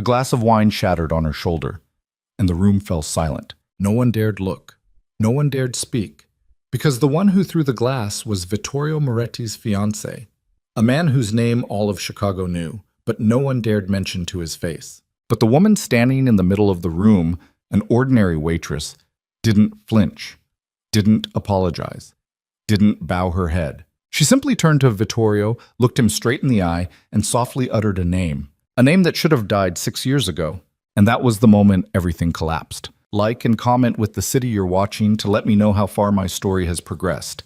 glass of wine shattered on her shoulder, and the room fell silent. No one dared look. No one dared speak, because the one who threw the glass was Vittorio Moretti's fiancée, a man whose name all of Chicago knew, but no one dared mention to his face. But the woman standing in the middle of the room, an ordinary waitress, didn't flinch, didn't apologize, didn't bow her head. She simply turned to Vittorio, looked him straight in the eye, and softly uttered a name that should have died 6 years ago. And that was the moment everything collapsed. Like and comment with the city you're watching to let me know how far my story has progressed.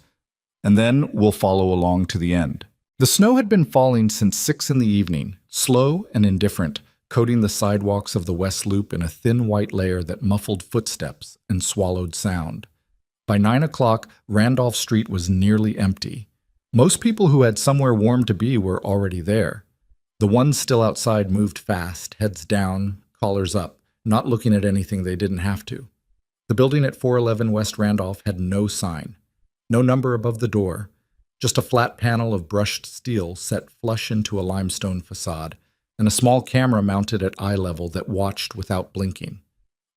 And then we'll follow along to the end. The snow had been falling since 6 in the evening, slow and indifferent, coating the sidewalks of the West Loop in a thin white layer that muffled footsteps and swallowed sound. By 9 o'clock, Randolph Street was nearly empty. Most people who had somewhere warm to be were already there. The ones still outside moved fast, heads down, collars up, not looking at anything they didn't have to. The building at 411 West Randolph had no sign, no number above the door, just a flat panel of brushed steel set flush into a limestone facade, and a small camera mounted at eye level that watched without blinking.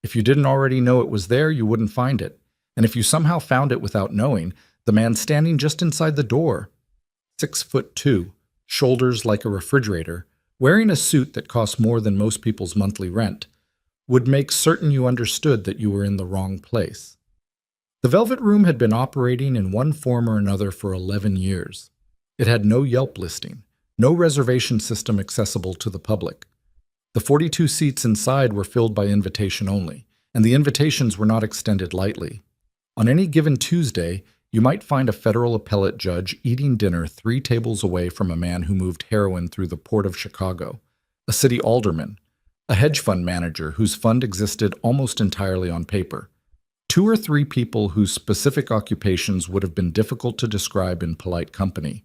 If you didn't already know it was there, you wouldn't find it. And if you somehow found it without knowing, the man standing just inside the door, 6'2", shoulders like a refrigerator, wearing a suit that cost more than most people's monthly rent, would make certain you understood that you were in the wrong place. The Velvet Room had been operating in one form or another for 11 years. It had no Yelp listing, no reservation system accessible to the public. The 42 seats inside were filled by invitation only, and the invitations were not extended lightly. On any given Tuesday, you might find a federal appellate judge eating dinner 3 tables away from a man who moved heroin through the port of Chicago, a city alderman, a hedge fund manager whose fund existed almost entirely on paper, 2 or 3 people whose specific occupations would have been difficult to describe in polite company.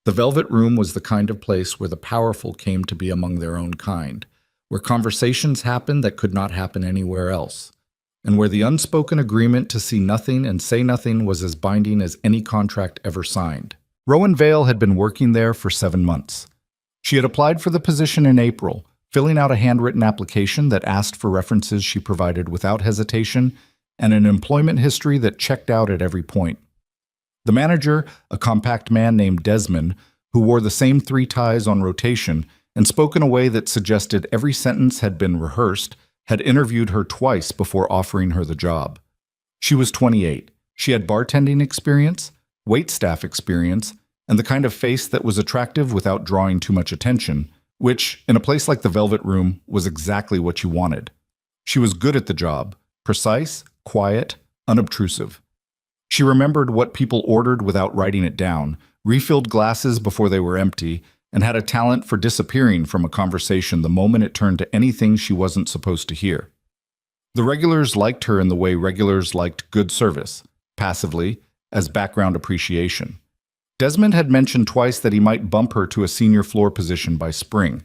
The Velvet Room was the kind of place where the powerful came to be among their own kind, where conversations happened that could not happen anywhere else, and where the unspoken agreement to see nothing and say nothing was as binding as any contract ever signed. Rowan Vale had been working there for 7 months. She had applied for the position in April, filling out a handwritten application that asked for references she provided without hesitation and an employment history that checked out at every point. The manager, a compact man named Desmond, who wore the same 3 ties on rotation and spoke in a way that suggested every sentence had been rehearsed, had interviewed her twice before offering her the job. She was 28. She had bartending experience, waitstaff experience, and the kind of face that was attractive without drawing too much attention, which, in a place like the Velvet Room, was exactly what you wanted. She was good at the job, precise, quiet, unobtrusive. She remembered what people ordered without writing it down, refilled glasses before they were empty, and had a talent for disappearing from a conversation the moment it turned to anything she wasn't supposed to hear. The regulars liked her in the way regulars liked good service, passively, as background appreciation. Desmond had mentioned twice that he might bump her to a senior floor position by spring.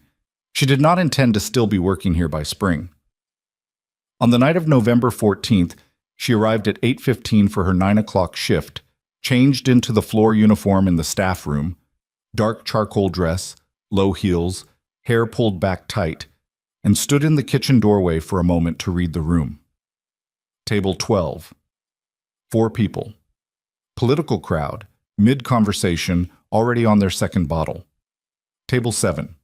She did not intend to still be working here by spring. On the night of November 14th, she arrived at 8:15 for her 9 o'clock shift, changed into the floor uniform in the staff room, dark charcoal dress, low heels, hair pulled back tight, and stood in the kitchen doorway for a moment to read the room. Table 12. 4 people. Political crowd, mid-conversation, already on their second bottle. Table 7.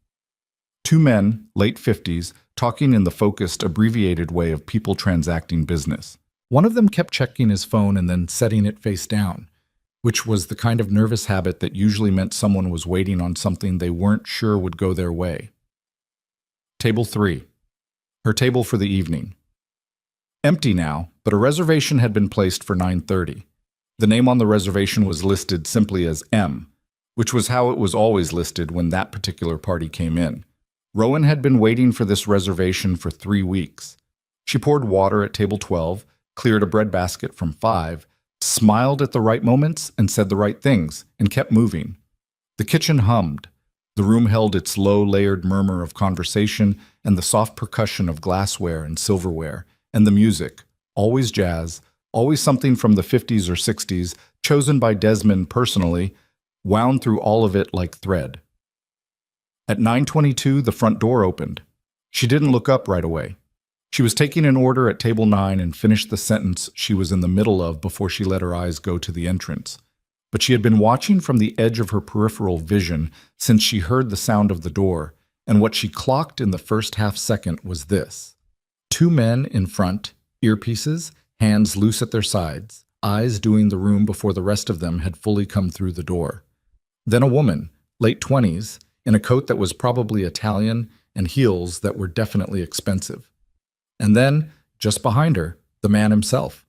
2 men, late 50s, talking in the focused, abbreviated way of people transacting business. One of them kept checking his phone and then setting it face down, which was the kind of nervous habit that usually meant someone was waiting on something they weren't sure would go their way. Table 3. Her table for the evening. Empty now, but a reservation had been placed for 9:30. The name on the reservation was listed simply as M, which was how it was always listed when that particular party came in. Rowan had been waiting for this reservation for 3 weeks. She poured water at table 12, cleared a breadbasket from 5, smiled at the right moments and said the right things, and kept moving. The kitchen hummed. The room held its low, layered murmur of conversation and the soft percussion of glassware and silverware, and the music, always jazz, always something from the 50s or 60s, chosen by Desmond personally, wound through all of it like thread. At 9:22, the front door opened. She didn't look up right away. She was taking an order at table 9 and finished the sentence she was in the middle of before she let her eyes go to the entrance. But she had been watching from the edge of her peripheral vision since she heard the sound of the door, and what she clocked in the first half-second was this. 2 men in front, earpieces, hands loose at their sides, eyes doing the room before the rest of them had fully come through the door. Then a woman, late 20s, in a coat that was probably Italian and heels that were definitely expensive. And then, just behind her, the man himself.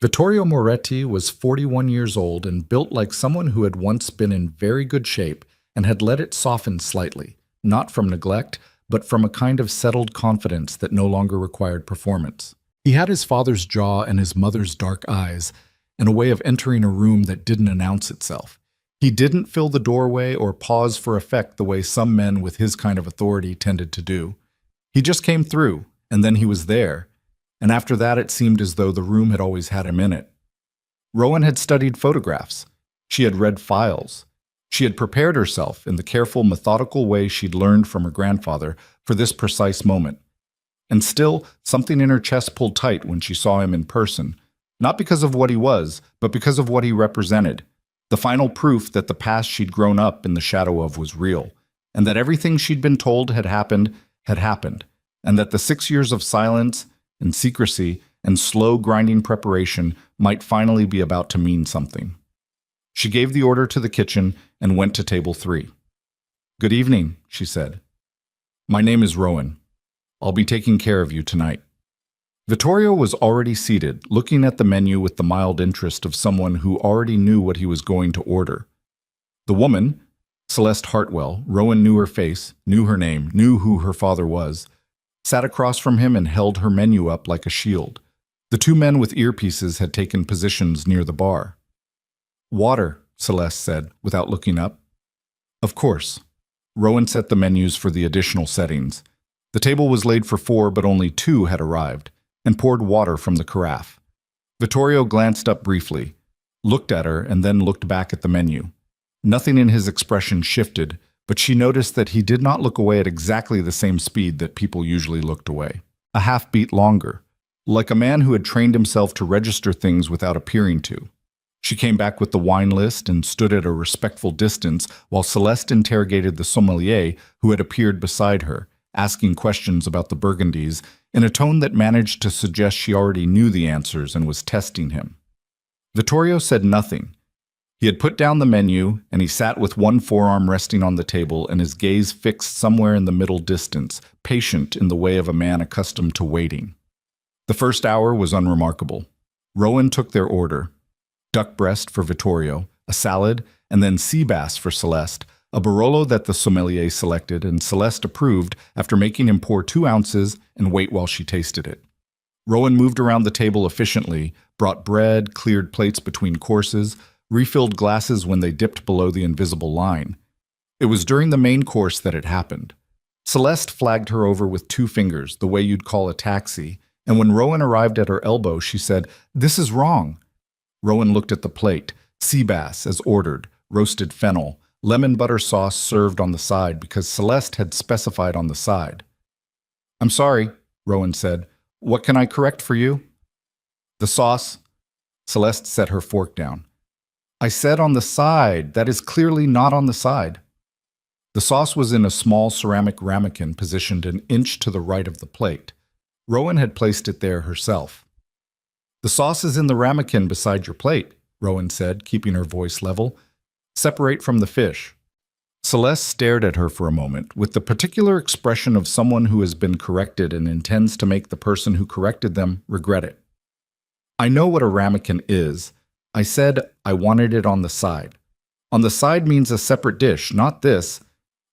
Vittorio Moretti was 41 years old and built like someone who had once been in very good shape and had let it soften slightly, not from neglect, but from a kind of settled confidence that no longer required performance. He had his father's jaw and his mother's dark eyes, and a way of entering a room that didn't announce itself. He didn't fill the doorway or pause for effect the way some men with his kind of authority tended to do. He just came through, and then he was there, and after that it seemed as though the room had always had him in it. Rowan had studied photographs. She had read files. She had prepared herself in the careful, methodical way she'd learned from her grandfather for this precise moment. And still, something in her chest pulled tight when she saw him in person, not because of what he was, but because of what he represented. The final proof that the past she'd grown up in the shadow of was real, and that everything she'd been told had happened, and that the 6 years of silence and secrecy and slow grinding preparation might finally be about to mean something. She gave the order to the kitchen and went to table 3. "Good evening," she said. "My name is Rowan. I'll be taking care of you tonight." Vittorio was already seated, looking at the menu with the mild interest of someone who already knew what he was going to order. The woman, Celeste Hartwell, Rowan knew her face, knew her name, knew who her father was, sat across from him and held her menu up like a shield. The 2 men with earpieces had taken positions near the bar. "Water," Celeste said, without looking up. "Of course." Rowan set the menus for the additional settings. The table was laid for 4, but only 2 had arrived, and poured water from the carafe. Vittorio glanced up briefly, looked at her, and then looked back at the menu. Nothing in his expression shifted, but she noticed that he did not look away at exactly the same speed that people usually looked away. A half-beat longer, like a man who had trained himself to register things without appearing to. She came back with the wine list and stood at a respectful distance while Celeste interrogated the sommelier who had appeared beside her, asking questions about the Burgundies in a tone that managed to suggest she already knew the answers and was testing him. Vittorio said nothing. He had put down the menu, and he sat with one forearm resting on the table and his gaze fixed somewhere in the middle distance, patient in the way of a man accustomed to waiting. The first hour was unremarkable. Rowan took their order: duck breast for Vittorio, a salad, and then sea bass for Celeste, a Barolo that the sommelier selected and Celeste approved after making him pour 2 ounces and wait while she tasted it. Rowan moved around the table efficiently, brought bread, cleared plates between courses, refilled glasses when they dipped below the invisible line. It was during the main course that it happened. Celeste flagged her over with 2 fingers, the way you'd call a taxi, and when Rowan arrived at her elbow, she said, "This is wrong." Rowan looked at the plate: sea bass, as ordered, roasted fennel, lemon butter sauce served on the side because Celeste had specified on the side. "I'm sorry," Rowan said. "What can I correct for you?" "The sauce." Celeste set her fork down. "I said on the side. That is clearly not on the side." The sauce was in a small ceramic ramekin positioned an inch to the right of the plate. Rowan had placed it there herself. "The sauce is in the ramekin beside your plate," Rowan said, keeping her voice level. "Separate from the fish." Celeste stared at her for a moment, with the particular expression of someone who has been corrected and intends to make the person who corrected them regret it. "I know what a ramekin is. I said I wanted it on the side. On the side means a separate dish, not this."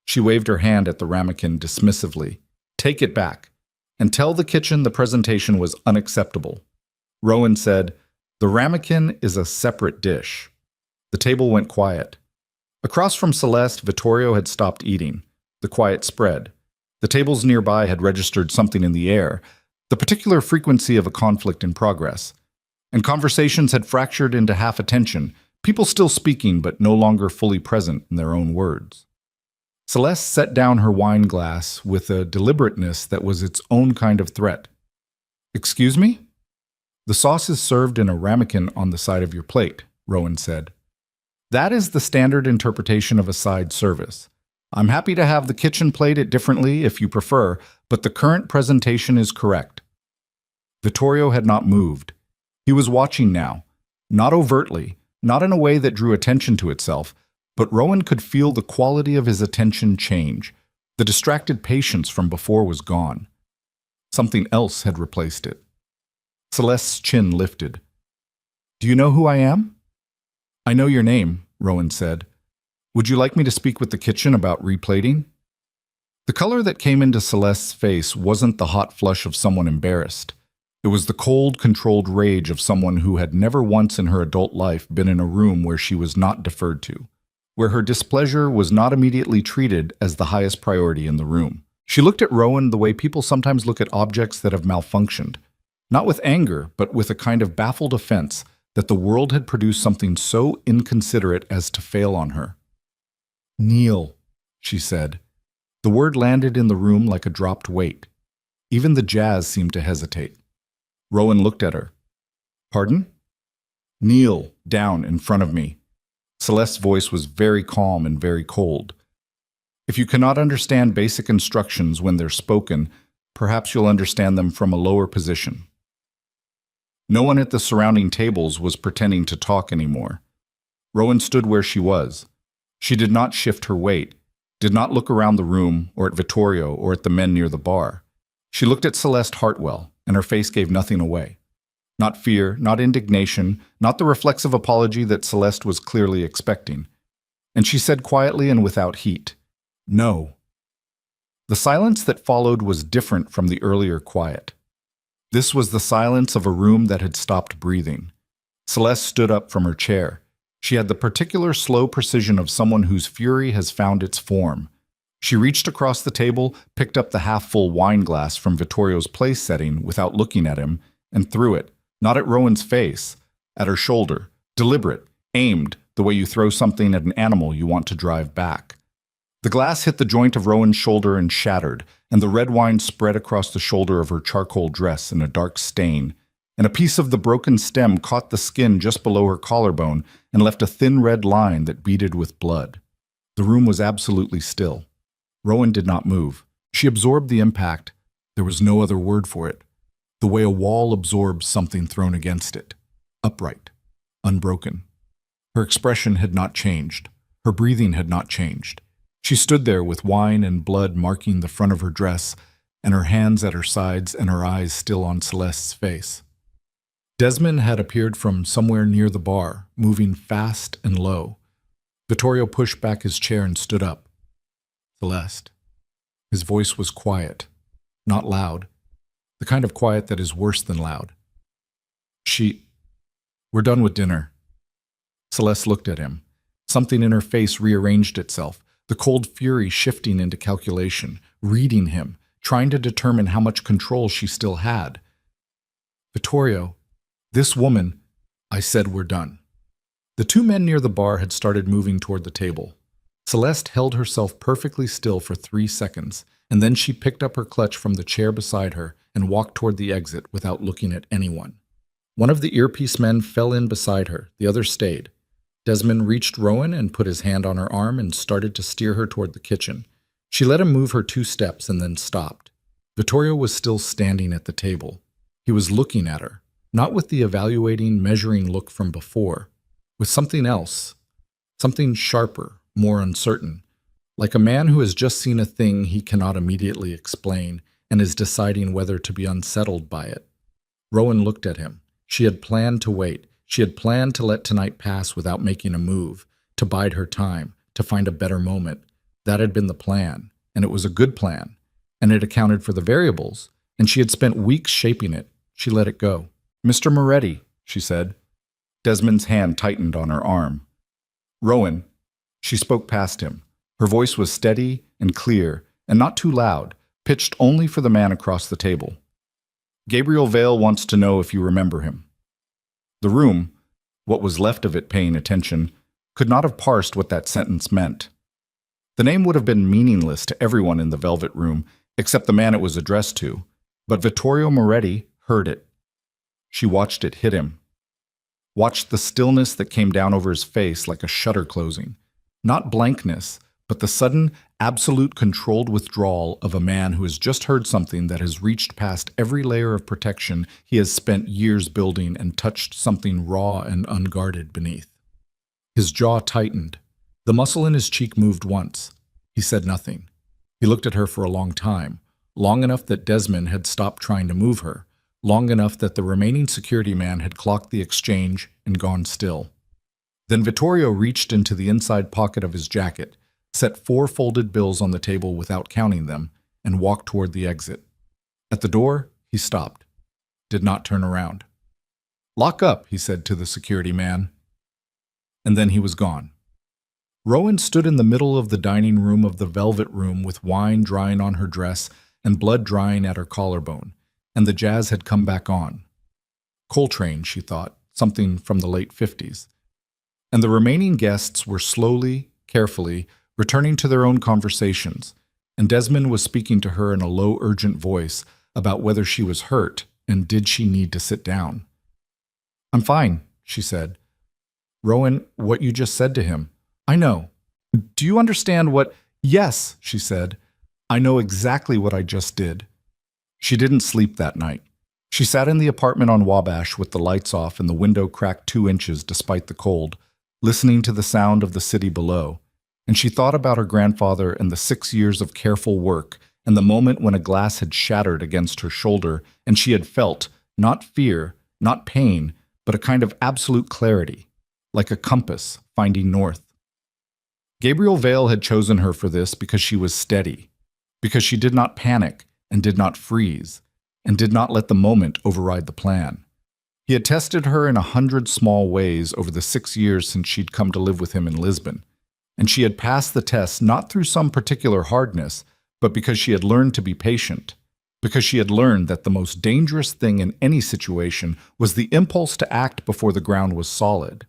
She waved her hand at the ramekin dismissively. "Take it back. And tell the kitchen the presentation was unacceptable." Rowan said, "The ramekin is a separate dish." The table went quiet. Across from Celeste, Vittorio had stopped eating. The quiet spread. The tables nearby had registered something in the air, the particular frequency of a conflict in progress. And conversations had fractured into half attention, people still speaking but no longer fully present in their own words. Celeste set down her wine glass with a deliberateness that was its own kind of threat. "Excuse me?" "The sauce is served in a ramekin on the side of your plate," Rowan said. "That is the standard interpretation of a side service. I'm happy to have the kitchen plate it differently if you prefer, but the current presentation is correct." Vittorio had not moved. He was watching now, not overtly, not in a way that drew attention to itself, but Rowan could feel the quality of his attention change. The distracted patience from before was gone. Something else had replaced it. Celeste's chin lifted. "Do you know who I am?" "I know your name," Rowan said. "Would you like me to speak with the kitchen about replating?" The color that came into Celeste's face wasn't the hot flush of someone embarrassed. It was the cold, controlled rage of someone who had never once in her adult life been in a room where she was not deferred to, where her displeasure was not immediately treated as the highest priority in the room. She looked at Rowan the way people sometimes look at objects that have malfunctioned, not with anger, but with a kind of baffled offense that the world had produced something so inconsiderate as to fail on her. "Kneel," she said. The word landed in the room like a dropped weight. Even the jazz seemed to hesitate. Rowan looked at her. "Pardon?" "Kneel down in front of me." Celeste's voice was very calm and very cold. "If you cannot understand basic instructions when they're spoken, perhaps you'll understand them from a lower position." No one at the surrounding tables was pretending to talk anymore. Rowan stood where she was. She did not shift her weight, did not look around the room or at Vittorio or at the men near the bar. She looked at Celeste Hartwell, and her face gave nothing away. Not fear, not indignation, not the reflexive apology that Celeste was clearly expecting. And she said quietly and without heat, "No." The silence that followed was different from the earlier quiet. This was the silence of a room that had stopped breathing. Celeste stood up from her chair. She had the particular slow precision of someone whose fury has found its form. She reached across the table, picked up the half-full wine glass from Vittorio's place setting without looking at him, and threw it, not at Rowan's face, at her shoulder, deliberate, aimed, the way you throw something at an animal you want to drive back. The glass hit the joint of Rowan's shoulder and shattered, and the red wine spread across the shoulder of her charcoal dress in a dark stain, and a piece of the broken stem caught the skin just below her collarbone and left a thin red line that beaded with blood. The room was absolutely still. Rowan did not move. She absorbed the impact. There was no other word for it. The way a wall absorbs something thrown against it. Upright. Unbroken. Her expression had not changed. Her breathing had not changed. She stood there with wine and blood marking the front of her dress, and her hands at her sides and her eyes still on Celeste's face. Desmond had appeared from somewhere near the bar, moving fast and low. Vittorio pushed back his chair and stood up. "Celeste." His voice was quiet, not loud, the kind of quiet that is worse than loud. "We're done with dinner." Celeste looked at him. Something in her face rearranged itself, the cold fury shifting into calculation, reading him, trying to determine how much control she still had. "Vittorio, this woman," I said, "we're done." The two men near the bar had started moving toward the table. Celeste held herself perfectly still for 3 seconds, and then she picked up her clutch from the chair beside her and walked toward the exit without looking at anyone. One of the earpiece men fell in beside her, the other stayed. Desmond reached Rowan and put his hand on her arm and started to steer her toward the kitchen. She let him move her 2 steps and then stopped. Vittorio was still standing at the table. He was looking at her, not with the evaluating, measuring look from before, with something else, something sharper, more uncertain, like a man who has just seen a thing he cannot immediately explain and is deciding whether to be unsettled by it. Rowan looked at him. She had planned to wait. She had planned to let tonight pass without making a move, to bide her time, to find a better moment. That had been the plan, and it was a good plan, and it accounted for the variables, and she had spent weeks shaping it. She let it go. "Mr. Moretti," she said. Desmond's hand tightened on her arm. "Rowan." She spoke past him. Her voice was steady and clear, and not too loud, pitched only for the man across the table. "Gabriel Vale wants to know if you remember him." The room, what was left of it paying attention, could not have parsed what that sentence meant. The name would have been meaningless to everyone in the Velvet Room except the man it was addressed to, but Vittorio Moretti heard it. She watched it hit him, watched the stillness that came down over his face like a shutter closing. Not blankness, but the sudden, absolute controlled withdrawal of a man who has just heard something that has reached past every layer of protection he has spent years building and touched something raw and unguarded beneath. His jaw tightened. The muscle in his cheek moved once. He said nothing. He looked at her for a long time, long enough that Desmond had stopped trying to move her, long enough that the remaining security man had clocked the exchange and gone still. Then Vittorio reached into the inside pocket of his jacket, set 4 folded bills on the table without counting them, and walked toward the exit. At the door, he stopped, did not turn around. "Lock up," he said to the security man. And then he was gone. Rowan stood in the middle of the dining room of the Velvet Room with wine drying on her dress and blood drying at her collarbone, and the jazz had come back on. Coltrane, she thought, something from the late 50s. And the remaining guests were slowly, carefully, returning to their own conversations, and Desmond was speaking to her in a low, urgent voice about whether she was hurt and did she need to sit down. "I'm fine," she said. "Rowan, what you just said to him. I know. Do you understand what—" "Yes," she said. "I know exactly what I just did." She didn't sleep that night. She sat in the apartment on Wabash with the lights off and the window cracked 2 inches despite the cold, listening to the sound of the city below. And she thought about her grandfather and the 6 years of careful work and the moment when a glass had shattered against her shoulder and she had felt, not fear, not pain, but a kind of absolute clarity, like a compass finding north. Gabriel Vale had chosen her for this because she was steady, because she did not panic and did not freeze, and did not let the moment override the plan. He had tested her in 100 small ways over the 6 years since she'd come to live with him in Lisbon, and she had passed the test not through some particular hardness, but because she had learned to be patient, because she had learned that the most dangerous thing in any situation was the impulse to act before the ground was solid.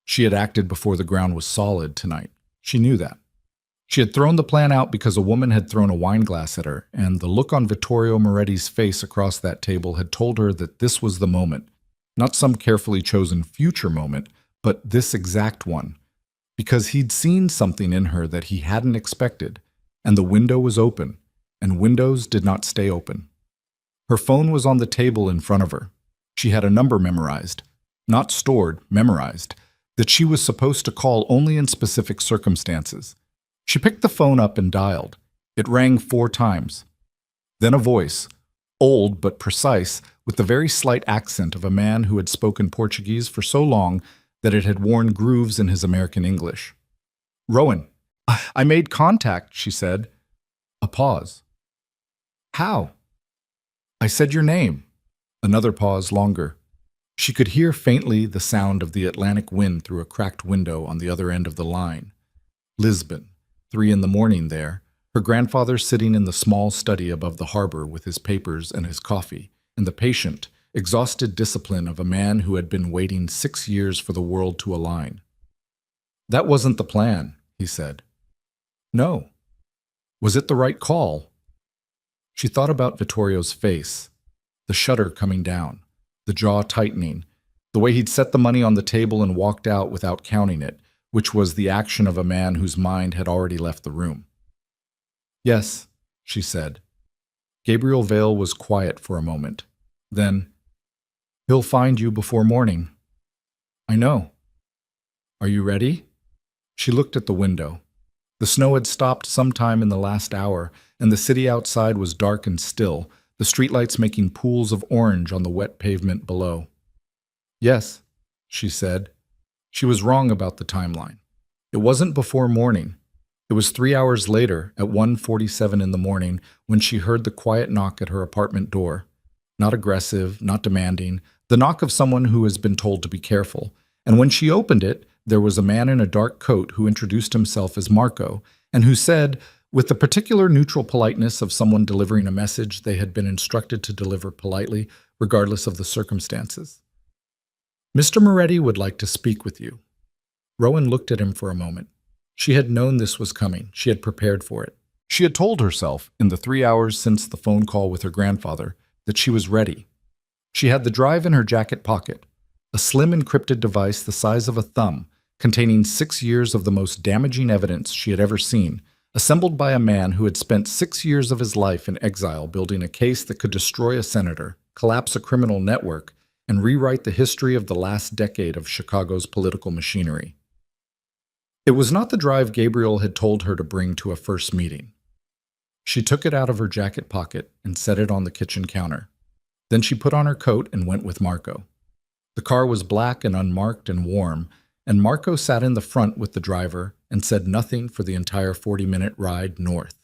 She had acted before the ground was solid tonight. She knew that. She had thrown the plan out because a woman had thrown a wine glass at her, and the look on Vittorio Moretti's face across that table had told her that this was the moment, not some carefully chosen future moment, but this exact one, because he'd seen something in her that he hadn't expected, and the window was open, and windows did not stay open. Her phone was on the table in front of her. She had a number memorized, not stored, memorized, that she was supposed to call only in specific circumstances. She picked the phone up and dialed. It rang 4 times. Then a voice, old but precise, with the very slight accent of a man who had spoken Portuguese for so long that it had worn grooves in his American English. "Rowan, I made contact," she said. A pause. "How?" "I said your name." Another pause longer. She could hear faintly the sound of the Atlantic wind through a cracked window on the other end of the line. Lisbon. 3 in the morning there, her grandfather sitting in the small study above the harbor with his papers and his coffee, and the patient, exhausted discipline of a man who had been waiting 6 years for the world to align. "That wasn't the plan," he said. "No." "Was it the right call?" She thought about Vittorio's face, the shutter coming down, the jaw tightening, the way he'd set the money on the table and walked out without counting it, which was the action of a man whose mind had already left the room. "Yes," she said. Gabriel Vale was quiet for a moment. Then, "He'll find you before morning." "I know." "Are you ready?" She looked at the window. The snow had stopped sometime in the last hour, and the city outside was dark and still, the streetlights making pools of orange on the wet pavement below. "Yes," she said. She was wrong about the timeline. It wasn't before morning. It was 3 hours later, at 1:47 in the morning, when she heard the quiet knock at her apartment door. Not aggressive, not demanding, the knock of someone who has been told to be careful. And when she opened it, there was a man in a dark coat who introduced himself as Marco, and who said, with the particular neutral politeness of someone delivering a message they had been instructed to deliver politely, regardless of the circumstances, "Mr. Moretti would like to speak with you." Rowan looked at him for a moment. She had known this was coming. She had prepared for it. She had told herself, in the 3 hours since the phone call with her grandfather, that she was ready. She had the drive in her jacket pocket, a slim encrypted device the size of a thumb, containing 6 years of the most damaging evidence she had ever seen, assembled by a man who had spent 6 years of his life in exile building a case that could destroy a senator, collapse a criminal network, and rewrite the history of the last decade of Chicago's political machinery. It was not the drive Gabriel had told her to bring to a first meeting. She took it out of her jacket pocket and set it on the kitchen counter. Then she put on her coat and went with Marco. The car was black and unmarked and warm, and Marco sat in the front with the driver and said nothing for the entire 40-minute ride north.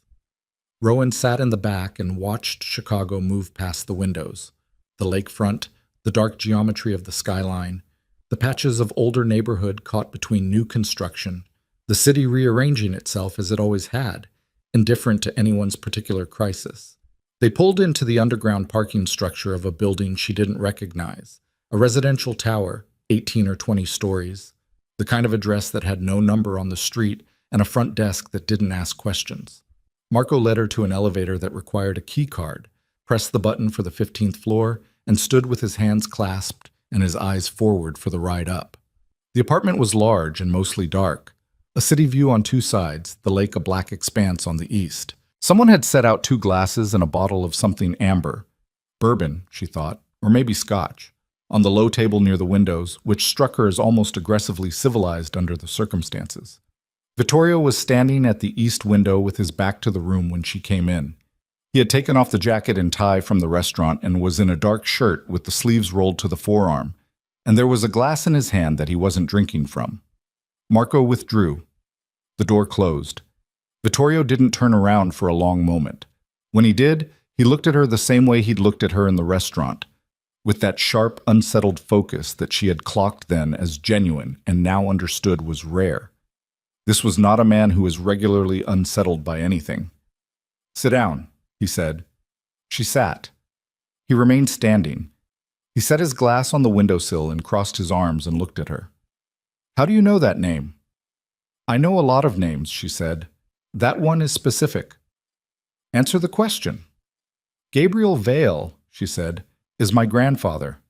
Rowan sat in the back and watched Chicago move past the windows, the lakefront, the dark geometry of the skyline, the patches of older neighborhood caught between new construction, the city rearranging itself as it always had, indifferent to anyone's particular crisis. They pulled into the underground parking structure of a building she didn't recognize, a residential tower, 18 or 20 stories, the kind of address that had no number on the street and a front desk that didn't ask questions. Marco led her to an elevator that required a key card, pressed the button for the 15th floor, and stood with his hands clasped and his eyes forward for the ride up. The apartment was large and mostly dark, a city view on two sides, the lake a black expanse on the east. Someone had set out 2 glasses and a bottle of something amber, bourbon, she thought, or maybe scotch, on the low table near the windows, which struck her as almost aggressively civilized under the circumstances. Vittorio was standing at the east window with his back to the room when she came in. He had taken off the jacket and tie from the restaurant and was in a dark shirt with the sleeves rolled to the forearm, and there was a glass in his hand that he wasn't drinking from. Marco withdrew. The door closed. Vittorio didn't turn around for a long moment. When he did, he looked at her the same way he'd looked at her in the restaurant, with that sharp, unsettled focus that she had clocked then as genuine and now understood was rare. This was not a man who was regularly unsettled by anything. "Sit down," he said. She sat. He remained standing. He set his glass on the windowsill and crossed his arms and looked at her. "How do you know that name?" "I know a lot of names," she said. "That one is specific." "Answer the question." "Gabriel Vale," she said, "is my grandfather."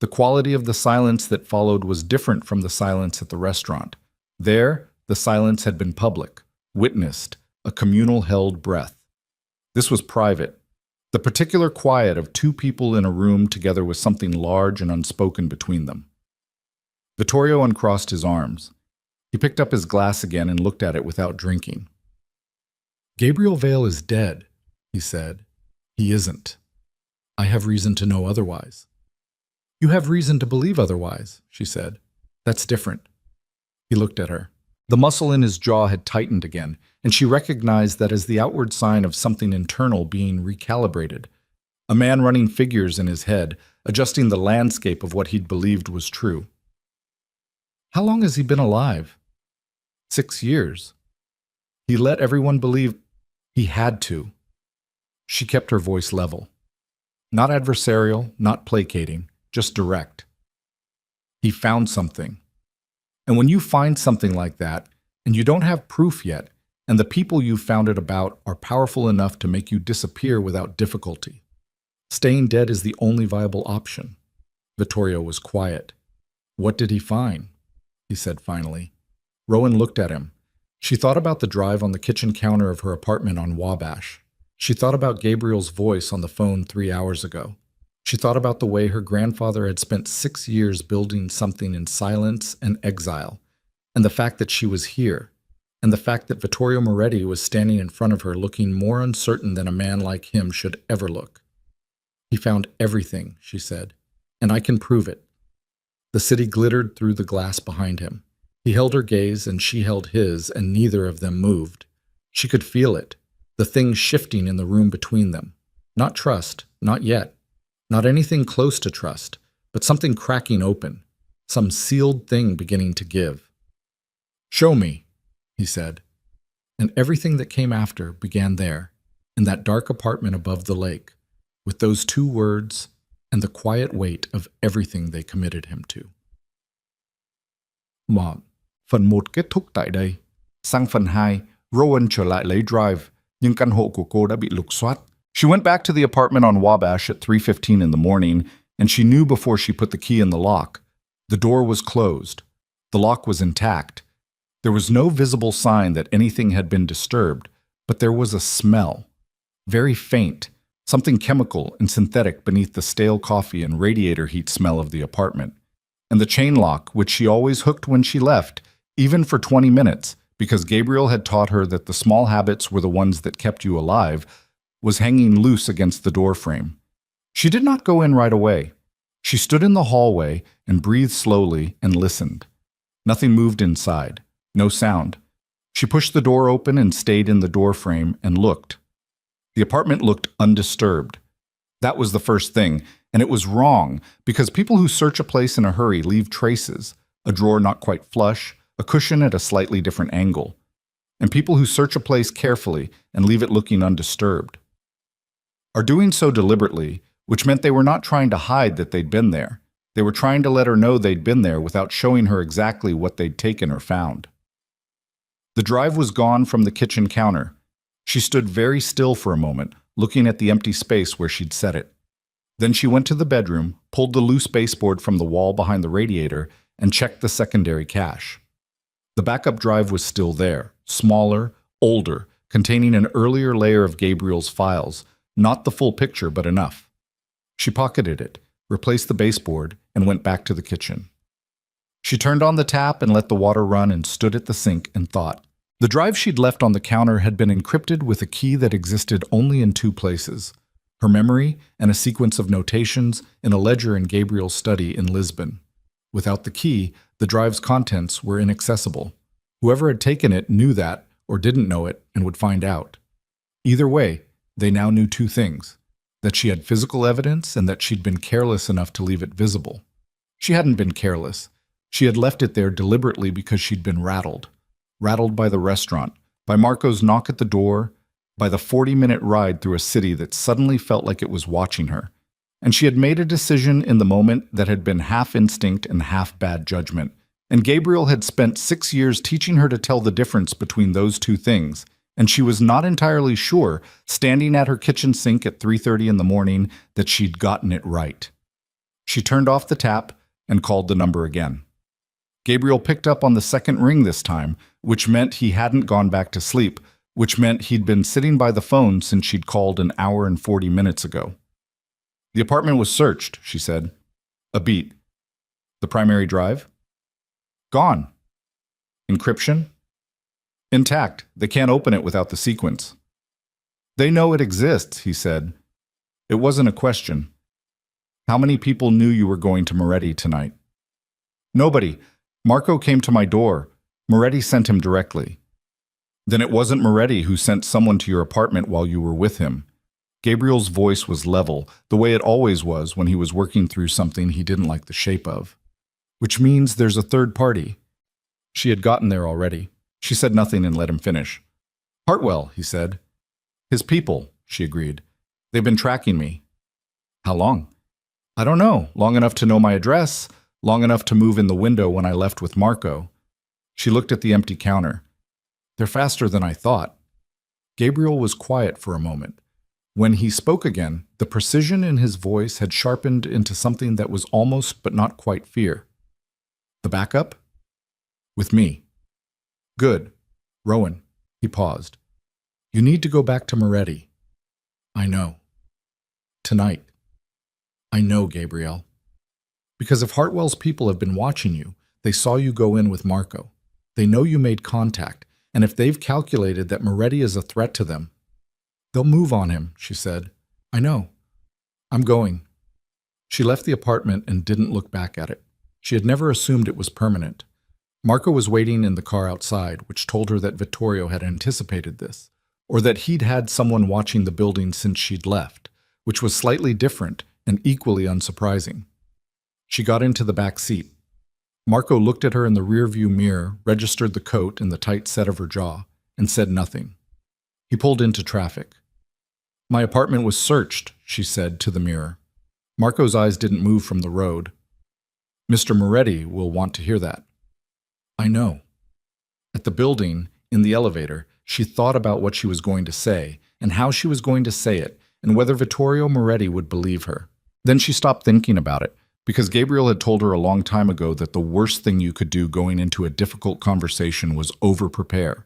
The quality of the silence that followed was different from the silence at the restaurant. There, the silence had been public, witnessed, a communal held breath. This was private, the particular quiet of 2 people in a room together with something large and unspoken between them. Vittorio uncrossed his arms. He picked up his glass again and looked at it without drinking. "Gabriel Vale is dead," he said. "He isn't. I have reason to know otherwise." "You have reason to believe otherwise," she said. "That's different." He looked at her. The muscle in his jaw had tightened again, and she recognized that as the outward sign of something internal being recalibrated. A man running figures in his head, adjusting the landscape of what he'd believed was true. "How long has he been alive?" 6 years. He let everyone believe he had to. She kept her voice level. Not adversarial, not placating, just direct. He found something. And when you find something like that, and you don't have proof yet, and the people you found it about are powerful enough to make you disappear without difficulty, staying dead is the only viable option. Vittorio was quiet. "What did he find?" he said finally. Rowan looked at him. She thought about the drive on the kitchen counter of her apartment on Wabash. She thought about Gabriel's voice on the phone 3 hours ago. She thought about the way her grandfather had spent 6 years building something in silence and exile, and the fact that she was here, and the fact that Vittorio Moretti was standing in front of her looking more uncertain than a man like him should ever look. "He found everything," she said, "and I can prove it." The city glittered through the glass behind him. He held her gaze and she held his, and neither of them moved. She could feel it, the thing shifting in the room between them. Not trust, not yet. Not anything close to trust, but something cracking open, some sealed thing beginning to give. "Show me," he said. And everything that came after began there, in that dark apartment above the lake, with those 2 words and the quiet weight of everything they committed him to. Phần 1 kết thúc tại đây. Sang phần 2, Rowan trở lại lấy drive, nhưng căn hộ của cô đã bị lục soát. She went back to the apartment on Wabash at 3:15 in the morning, and she knew before she put the key in the lock. The door was closed. The lock was intact. There was no visible sign that anything had been disturbed, but there was a smell. Very faint, something chemical and synthetic beneath the stale coffee and radiator heat smell of the apartment. And the chain lock, which she always hooked when she left, even for 20 minutes, because Gabriel had taught her that the small habits were the ones that kept you alive, was hanging loose against the door frame. She did not go in right away. She stood in the hallway and breathed slowly and listened. Nothing moved inside. No sound. She pushed the door open and stayed in the door frame and looked. The apartment looked undisturbed. That was the first thing, and it was wrong, because people who search a place in a hurry leave traces, a drawer not quite flush, a cushion at a slightly different angle, and people who search a place carefully and leave it looking undisturbed are doing so deliberately, which meant they were not trying to hide that they'd been there. They were trying to let her know they'd been there without showing her exactly what they'd taken or found. The drive was gone from the kitchen counter. She stood very still for a moment, looking at the empty space where she'd set it. Then she went to the bedroom, pulled the loose baseboard from the wall behind the radiator, and checked the secondary cache. The backup drive was still there, smaller, older, containing an earlier layer of Gabriel's files, not the full picture, but enough. She pocketed it, replaced the baseboard, and went back to the kitchen. She turned on the tap and let the water run and stood at the sink and thought. The drive she'd left on the counter had been encrypted with a key that existed only in two places: her memory and a sequence of notations in a ledger in Gabriel's study in Lisbon. Without the key, the drive's contents were inaccessible. Whoever had taken it knew that, or didn't know it, and would find out. Either way, they now knew two things: that she had physical evidence and that she'd been careless enough to leave it visible. She hadn't been careless. She had left it there deliberately because she'd been rattled. Rattled by the restaurant, by Marco's knock at the door, by the 40-minute ride through a city that suddenly felt like it was watching her. And she had made a decision in the moment that had been half instinct and half bad judgment. And Gabriel had spent 6 years teaching her to tell the difference between those two things. And she was not entirely sure, standing at her kitchen sink at 3:30 in the morning, that she'd gotten it right. She turned off the tap and called the number again. Gabriel picked up on the second ring this time, which meant he hadn't gone back to sleep, which meant he'd been sitting by the phone since she'd called an hour and 40 minutes ago. The apartment was searched, she said. A beat. The primary drive? Gone. Encryption? Intact. They can't open it without the sequence. They know it exists, he said. It wasn't a question. How many people knew you were going to Moretti tonight? Nobody. Marco came to my door. Moretti sent him directly. Then it wasn't Moretti who sent someone to your apartment while you were with him. Gabriel's voice was level, the way it always was when he was working through something he didn't like the shape of. Which means there's a third party. She had gotten there already. She said nothing and let him finish. Hartwell, he said. His people, she agreed. They've been tracking me. How long? I don't know. Long enough to know my address, long enough to move in the window when I left with Marco. She looked at the empty counter. They're faster than I thought. Gabriel was quiet for a moment. When he spoke again, the precision in his voice had sharpened into something that was almost but not quite fear. The backup? With me. Good. Rowan. He paused. You need to go back to Moretti. I know. Tonight. I know, Gabriel. Because if Hartwell's people have been watching you, they saw you go in with Marco. They know you made contact, and if they've calculated that Moretti is a threat to them, they'll move on him, she said. I know. I'm going. She left the apartment and didn't look back at it. She had never assumed it was permanent. Marco was waiting in the car outside, which told her that Vittorio had anticipated this, or that he'd had someone watching the building since she'd left, which was slightly different and equally unsurprising. She got into the back seat. Marco looked at her in the rearview mirror, registered the coat and the tight set of her jaw, and said nothing. He pulled into traffic. My apartment was searched, she said to the mirror. Marco's eyes didn't move from the road. Mr. Moretti will want to hear that. I know. At the building, In the elevator, she thought about what she was going to say, and how she was going to say it, and whether Vittorio Moretti would believe her. Then she stopped thinking about it, because Gabriel had told her a long time ago that the worst thing you could do going into a difficult conversation was over-prepare.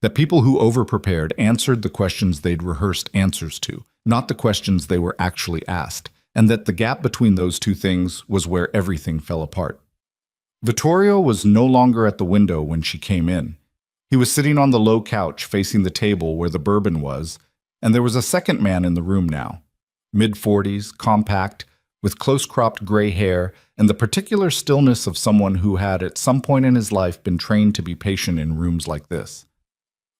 That people who over-prepared answered the questions they'd rehearsed answers to, not the questions they were actually asked, and that the gap between those two things was where everything fell apart. Vittorio was no longer at the window when she came in. He was sitting on the low couch facing the table where the bourbon was, and there was a second man in the room now. Mid-40s, compact, with close-cropped gray hair and the particular stillness of someone who had at some point in his life been trained to be patient in rooms like this.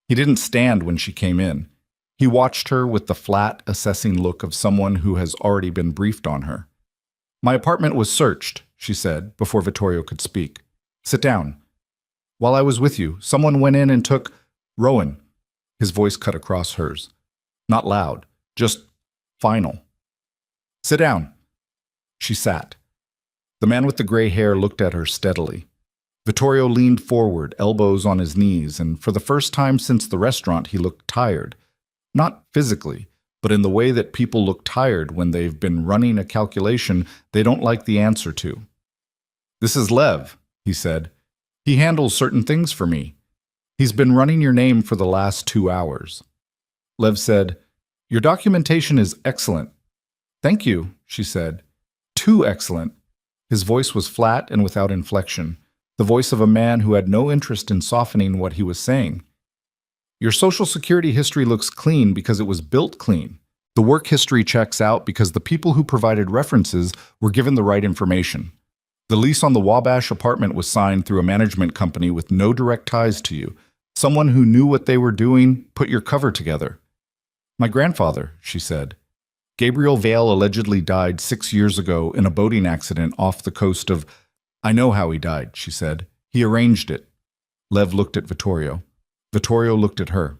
He didn't stand when she came in. He watched her with the flat, assessing look of someone who has already been briefed on her. "My apartment was searched," she said, before Vittorio could speak. "Sit down. While I was with you, someone went in and took Rowan." His voice cut across hers. Not loud, just final. "Sit down." She sat. The man with the gray hair looked at her steadily. Vittorio leaned forward, elbows on his knees, and for the first time since the restaurant he looked tired. Not physically, but in the way that people look tired when they've been running a calculation they don't like the answer to. "This is Lev," he said. "He handles certain things for me. He's been running your name for the last 2 hours." Lev said, "Your documentation is excellent." "Thank you," she said. "Too excellent." His voice was flat and without inflection, the voice of a man who had no interest in softening what he was saying. "Your social security history looks clean because it was built clean. The work history checks out because the people who provided references were given the right information. The lease on the Wabash apartment was signed through a management company with no direct ties to you. Someone who knew what they were doing put your cover together." "My grandfather," she said. "Gabriel Vale allegedly died 6 years ago in a boating accident off the coast of—" "I know how he died," she said. "He arranged it." Lev looked at Vittorio. Vittorio looked at her.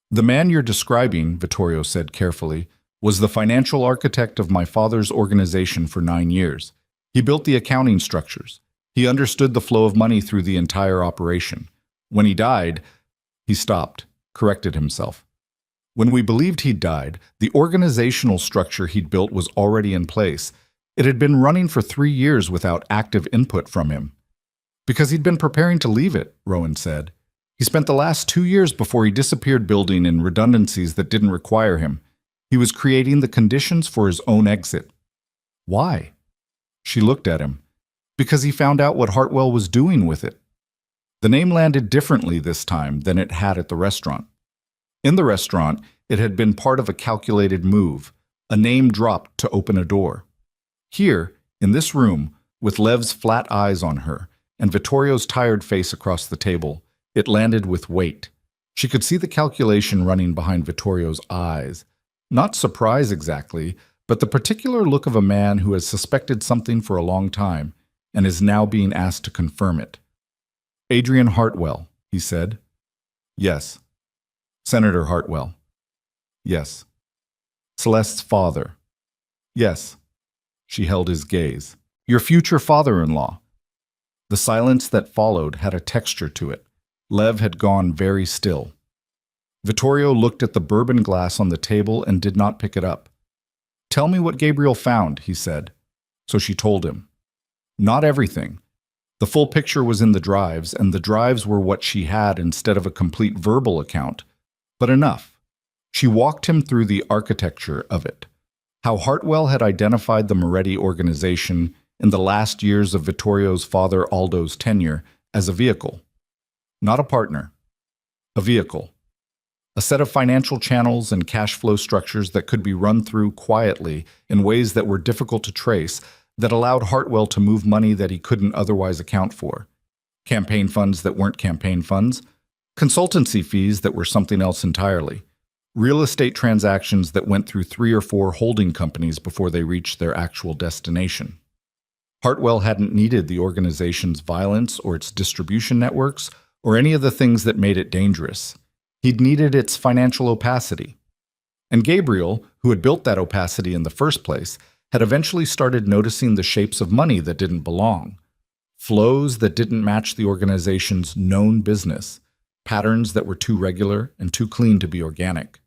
"The man you're describing," Vittorio said carefully, "was the financial architect of my father's organization for 9 years. He built the accounting structures. He understood the flow of money through the entire operation. When he died—" He stopped, corrected himself. "When we believed he'd died, the organizational structure he'd built was already in place. It had been running for 3 years without active input from him." "Because he'd been preparing to leave it," Rowan said. "He spent the last 2 years before he disappeared building in redundancies that didn't require him. He was creating the conditions for his own exit." "Why?" She looked at him. "Because he found out what Hartwell was doing with it." The name landed differently this time than it had at the restaurant. In the restaurant, it had been part of a calculated move, a name dropped to open a door. Here, in this room, with Lev's flat eyes on her and Vittorio's tired face across the table, it landed with weight. She could see the calculation running behind Vittorio's eyes. Not surprise exactly, but the particular look of a man who has suspected something for a long time and is now being asked to confirm it. "Adrian Hartwell," he said. "Yes." "Senator Hartwell." "Yes." "Celeste's father." "Yes." She held his gaze. "Your future father-in-law." The silence that followed had a texture to it. Lev had gone very still. Vittorio looked at the bourbon glass on the table and did not pick it up. "Tell me what Gabriel found," he said. So she told him. Not everything. The full picture was in the drives, and the drives were what she had instead of a complete verbal account, but enough. She walked him through the architecture of it, how Hartwell had identified the Moretti organization in the last years of Vittorio's father Aldo's tenure as a vehicle. Not a partner. A vehicle. A set of financial channels and cash flow structures that could be run through quietly in ways that were difficult to trace, that allowed Hartwell to move money that he couldn't otherwise account for. Campaign funds that weren't campaign funds. Consultancy fees that were something else entirely. Real estate transactions that went through 3 or 4 holding companies before they reached their actual destination. Hartwell hadn't needed the organization's violence or its distribution networks or any of the things that made it dangerous. He'd needed its financial opacity. And Gabriel, who had built that opacity in the first place, had eventually started noticing the shapes of money that didn't belong, flows that didn't match the organization's known business, patterns that were too regular and too clean to be organic.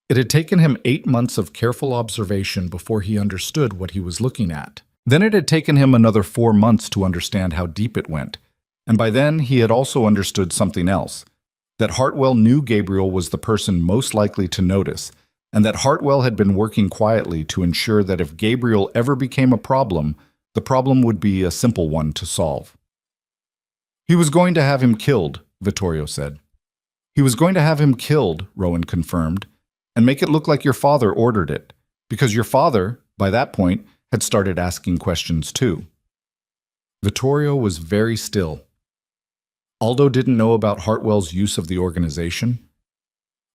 It had taken him 8 months of careful observation before he understood what he was looking at. Then it had taken him another 4 months to understand how deep it went. And by then, he had also understood something else, that Hartwell knew Gabriel was the person most likely to notice, and that Hartwell had been working quietly to ensure that if Gabriel ever became a problem, the problem would be a simple one to solve. He was going to have him killed, Vittorio said. He was going to have him killed, Rowan confirmed, and make it look like your father ordered it, because your father, by that point, had started asking questions too. Vittorio was very still. Aldo didn't know about Hartwell's use of the organization.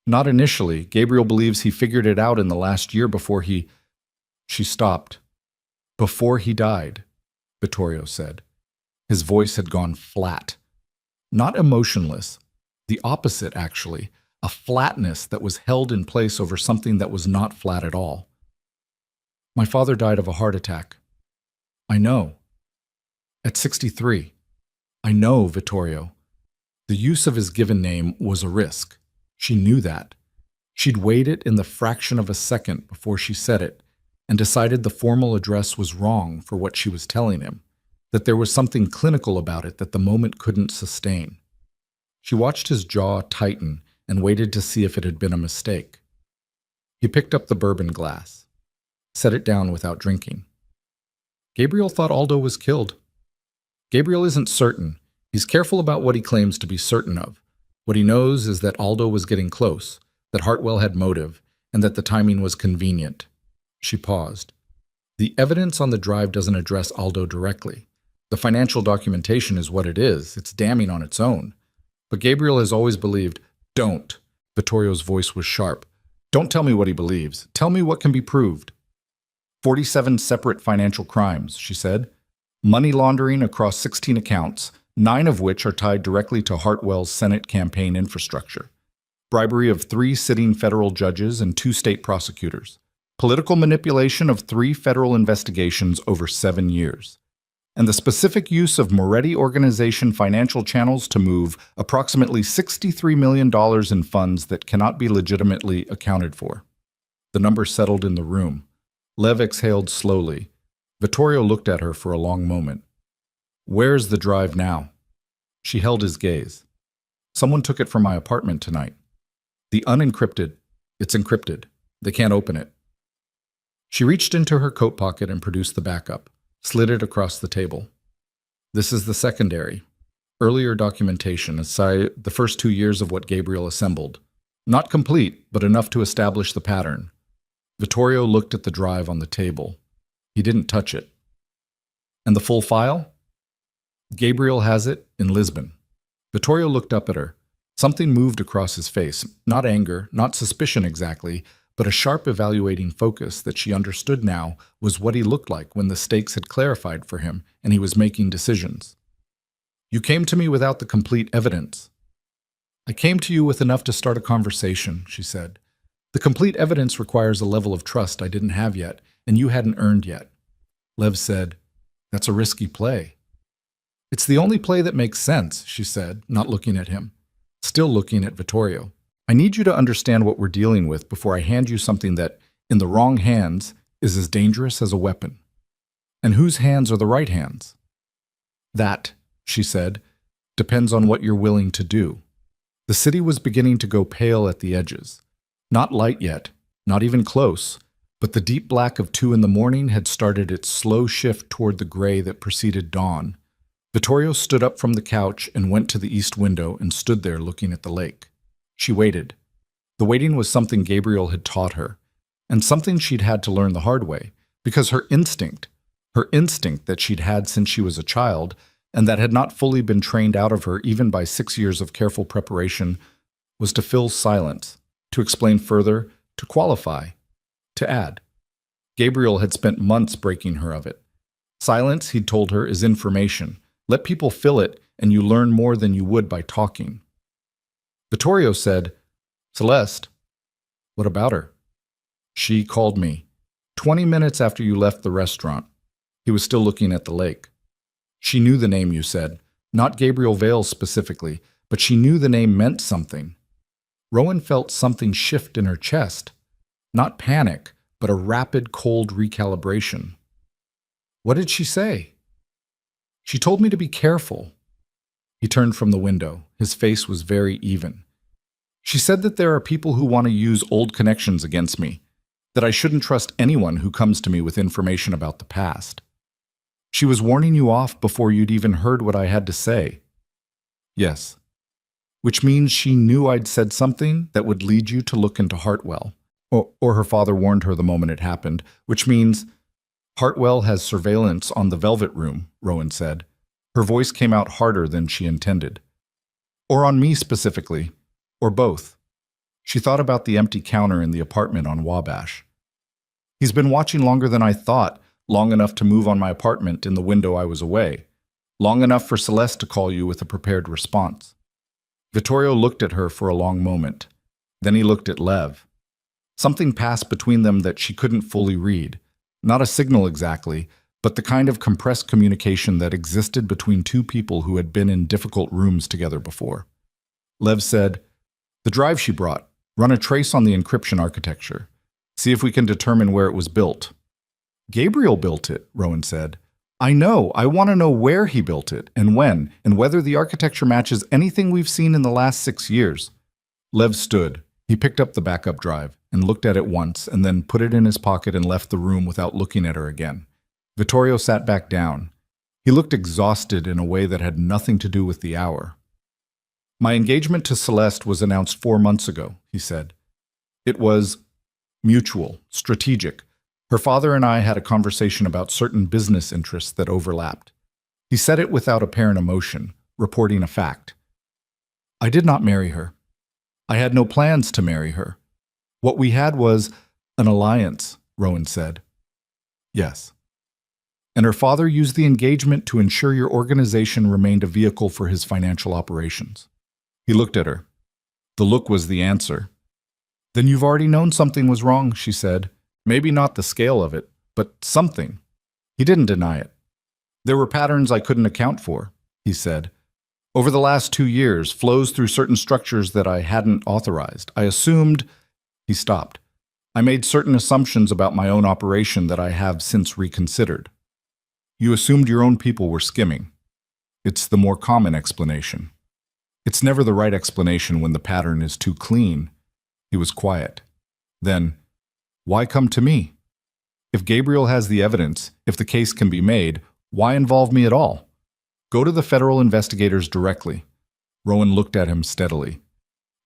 Not initially. Gabriel believes he figured it out in the last year before he... She stopped. Before he died, Vittorio said. His voice had gone flat. Not emotionless. The opposite, actually. A flatness that was held in place over something that was not flat at all. My father died of a heart attack. I know. At 63. I know, Vittorio. The use of his given name was a risk. She knew that. She'd weighed it in the fraction of a second before she said it, and decided the formal address was wrong for what she was telling him, that there was something clinical about it that the moment couldn't sustain. She watched his jaw tighten and waited to see if it had been a mistake. He picked up the bourbon glass, set it down without drinking. Gabriel thought Aldo was killed. Gabriel isn't certain. He's careful about what he claims to be certain of. What he knows is that Aldo was getting close, that Hartwell had motive, and that the timing was convenient. She paused. The evidence on the drive doesn't address Aldo directly. The financial documentation is what it is. It's damning on its own. But Gabriel has always believed, don't. Vittorio's voice was sharp. Don't tell me what he believes. Tell me what can be proved. 47 separate financial crimes, she said. Money laundering across 16 accounts, 9 of which are tied directly to Hartwell's Senate campaign infrastructure. Bribery of 3 sitting federal judges and 2 state prosecutors. Political manipulation of 3 federal investigations over 7 years. And the specific use of Moretti Organization financial channels to move approximately $63 million in funds that cannot be legitimately accounted for. The number settled in the room. Lev exhaled slowly. Vittorio looked at her for a long moment. Where's the drive now? She held his gaze. Someone took it from my apartment tonight. The unencrypted. It's encrypted. They can't open it. She reached into her coat pocket and produced the backup. Slid it across the table. This is the secondary. Earlier documentation, aside the first 2 years of what Gabriel assembled. Not complete, but enough to establish the pattern. Vittorio looked at the drive on the table. He didn't touch it. And the full file? Gabriel has it in Lisbon. Vittorio looked up at her. Something moved across his face. Not anger, not suspicion exactly, but a sharp evaluating focus that she understood now was what he looked like when the stakes had clarified for him and he was making decisions. You came to me without the complete evidence. I came to you with enough to start a conversation, she said. The complete evidence requires a level of trust I didn't have yet, and you hadn't earned yet. Lev said, That's a risky play. It's the only play that makes sense, she said, not looking at him. Still looking at Vittorio. I need you to understand what we're dealing with before I hand you something that, in the wrong hands, is as dangerous as a weapon. And whose hands are the right hands? That, she said, depends on what you're willing to do. The city was beginning to go pale at the edges. Not light yet, not even close, but the deep black of 2 in the morning had started its slow shift toward the gray that preceded dawn. Vittorio stood up from the couch and went to the east window and stood there looking at the lake. She waited. The waiting was something Gabriel had taught her, and something she'd had to learn the hard way, because her instinct that she'd had since she was a child, and that had not fully been trained out of her even by 6 years of careful preparation, was to fill silence, to explain further, to qualify, to add. Gabriel had spent months breaking her of it. Silence, he'd told her, is information. Let people fill it, and you learn more than you would by talking. Vittorio said, Celeste, what about her? She called me. 20 minutes after you left the restaurant. He was still looking at the lake. She knew the name you said, not Gabriel Vale specifically, but she knew the name meant something. Rowan felt something shift in her chest. Not panic, but a rapid, cold recalibration. What did she say? She told me to be careful. He turned from the window. His face was very even. She said that there are people who want to use old connections against me, that I shouldn't trust anyone who comes to me with information about the past. She was warning you off before you'd even heard what I had to say. Yes. Which means she knew I'd said something that would lead you to look into Hartwell. Or her father warned her the moment it happened, which means Hartwell has surveillance on the Velvet Room, Rowan said. Her voice came out harder than she intended. Or on me specifically, or both. She thought about the empty counter in the apartment on Wabash. He's been watching longer than I thought, long enough to move on my apartment in the window I was away, long enough for Celeste to call you with a prepared response. Vittorio looked at her for a long moment. Then he looked at Lev. Something passed between them that she couldn't fully read. Not a signal exactly, but the kind of compressed communication that existed between two people who had been in difficult rooms together before. Lev said, "The drive she brought, run a trace on the encryption architecture. See if we can determine where it was built." "Gabriel built it," Rowan said. "I know. I want to know where he built it, and when, and whether the architecture matches anything we've seen in the last 6 years." Lev stood. He picked up the backup drive and looked at it once, and then put it in his pocket and left the room without looking at her again. Vittorio sat back down. He looked exhausted in a way that had nothing to do with the hour. "My engagement to Celeste was announced 4 months ago," he said. "It was mutual, strategic. Her father and I had a conversation about certain business interests that overlapped." He said it without apparent emotion, reporting a fact. "I did not marry her. I had no plans to marry her. What we had was an alliance," Rowan said. "Yes. And her father used the engagement to ensure your organization remained a vehicle for his financial operations." He looked at her. The look was the answer. "Then you've already known something was wrong," she said. "Maybe not the scale of it, but something." He didn't deny it. "There were patterns I couldn't account for," he said. "Over the last 2 years, flows through certain structures that I hadn't authorized. I assumed—" He stopped. "I made certain assumptions about my own operation that I have since reconsidered." "You assumed your own people were skimming. It's the more common explanation. It's never the right explanation when the pattern is too clean." He was quiet. Then, "Why come to me? If Gabriel has the evidence, if the case can be made, why involve me at all? Go to the federal investigators directly." Rowan looked at him steadily.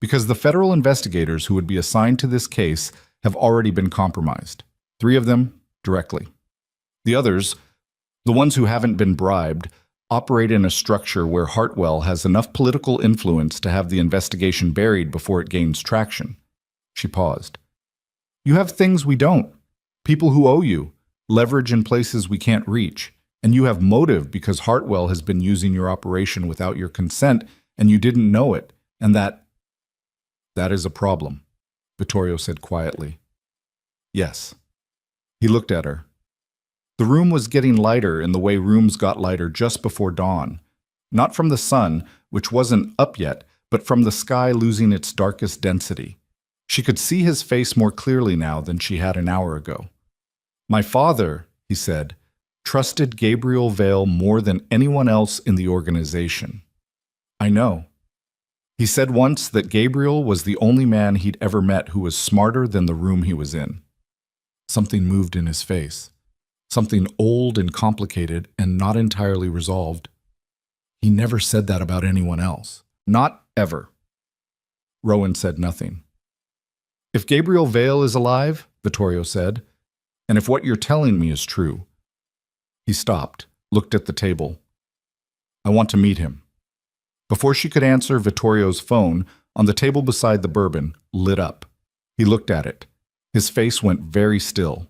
"Because the federal investigators who would be assigned to this case have already been compromised. 3 of them, directly. The others, the ones who haven't been bribed, operate in a structure where Hartwell has enough political influence to have the investigation buried before it gains traction." She paused. "You have things we don't. People who owe you, leverage in places we can't reach. And you have motive because Hartwell has been using your operation without your consent and you didn't know it. And that is a problem," Vittorio said quietly. "Yes." He looked at her. The room was getting lighter in the way rooms got lighter just before dawn. Not from the sun, which wasn't up yet, but from the sky losing its darkest density. She could see his face more clearly now than she had an hour ago. "My father," he said, "trusted Gabriel Vale more than anyone else in the organization. I know. He said once that Gabriel was the only man he'd ever met who was smarter than the room he was in." Something moved in his face. Something old and complicated and not entirely resolved. "He never said that about anyone else. Not ever." Rowan said nothing. "If Gabriel Vale is alive," Vittorio said, "and if what you're telling me is true." He stopped, looked at the table. "I want to meet him." Before she could answer, Vittorio's phone, on the table beside the bourbon, lit up. He looked at it. His face went very still.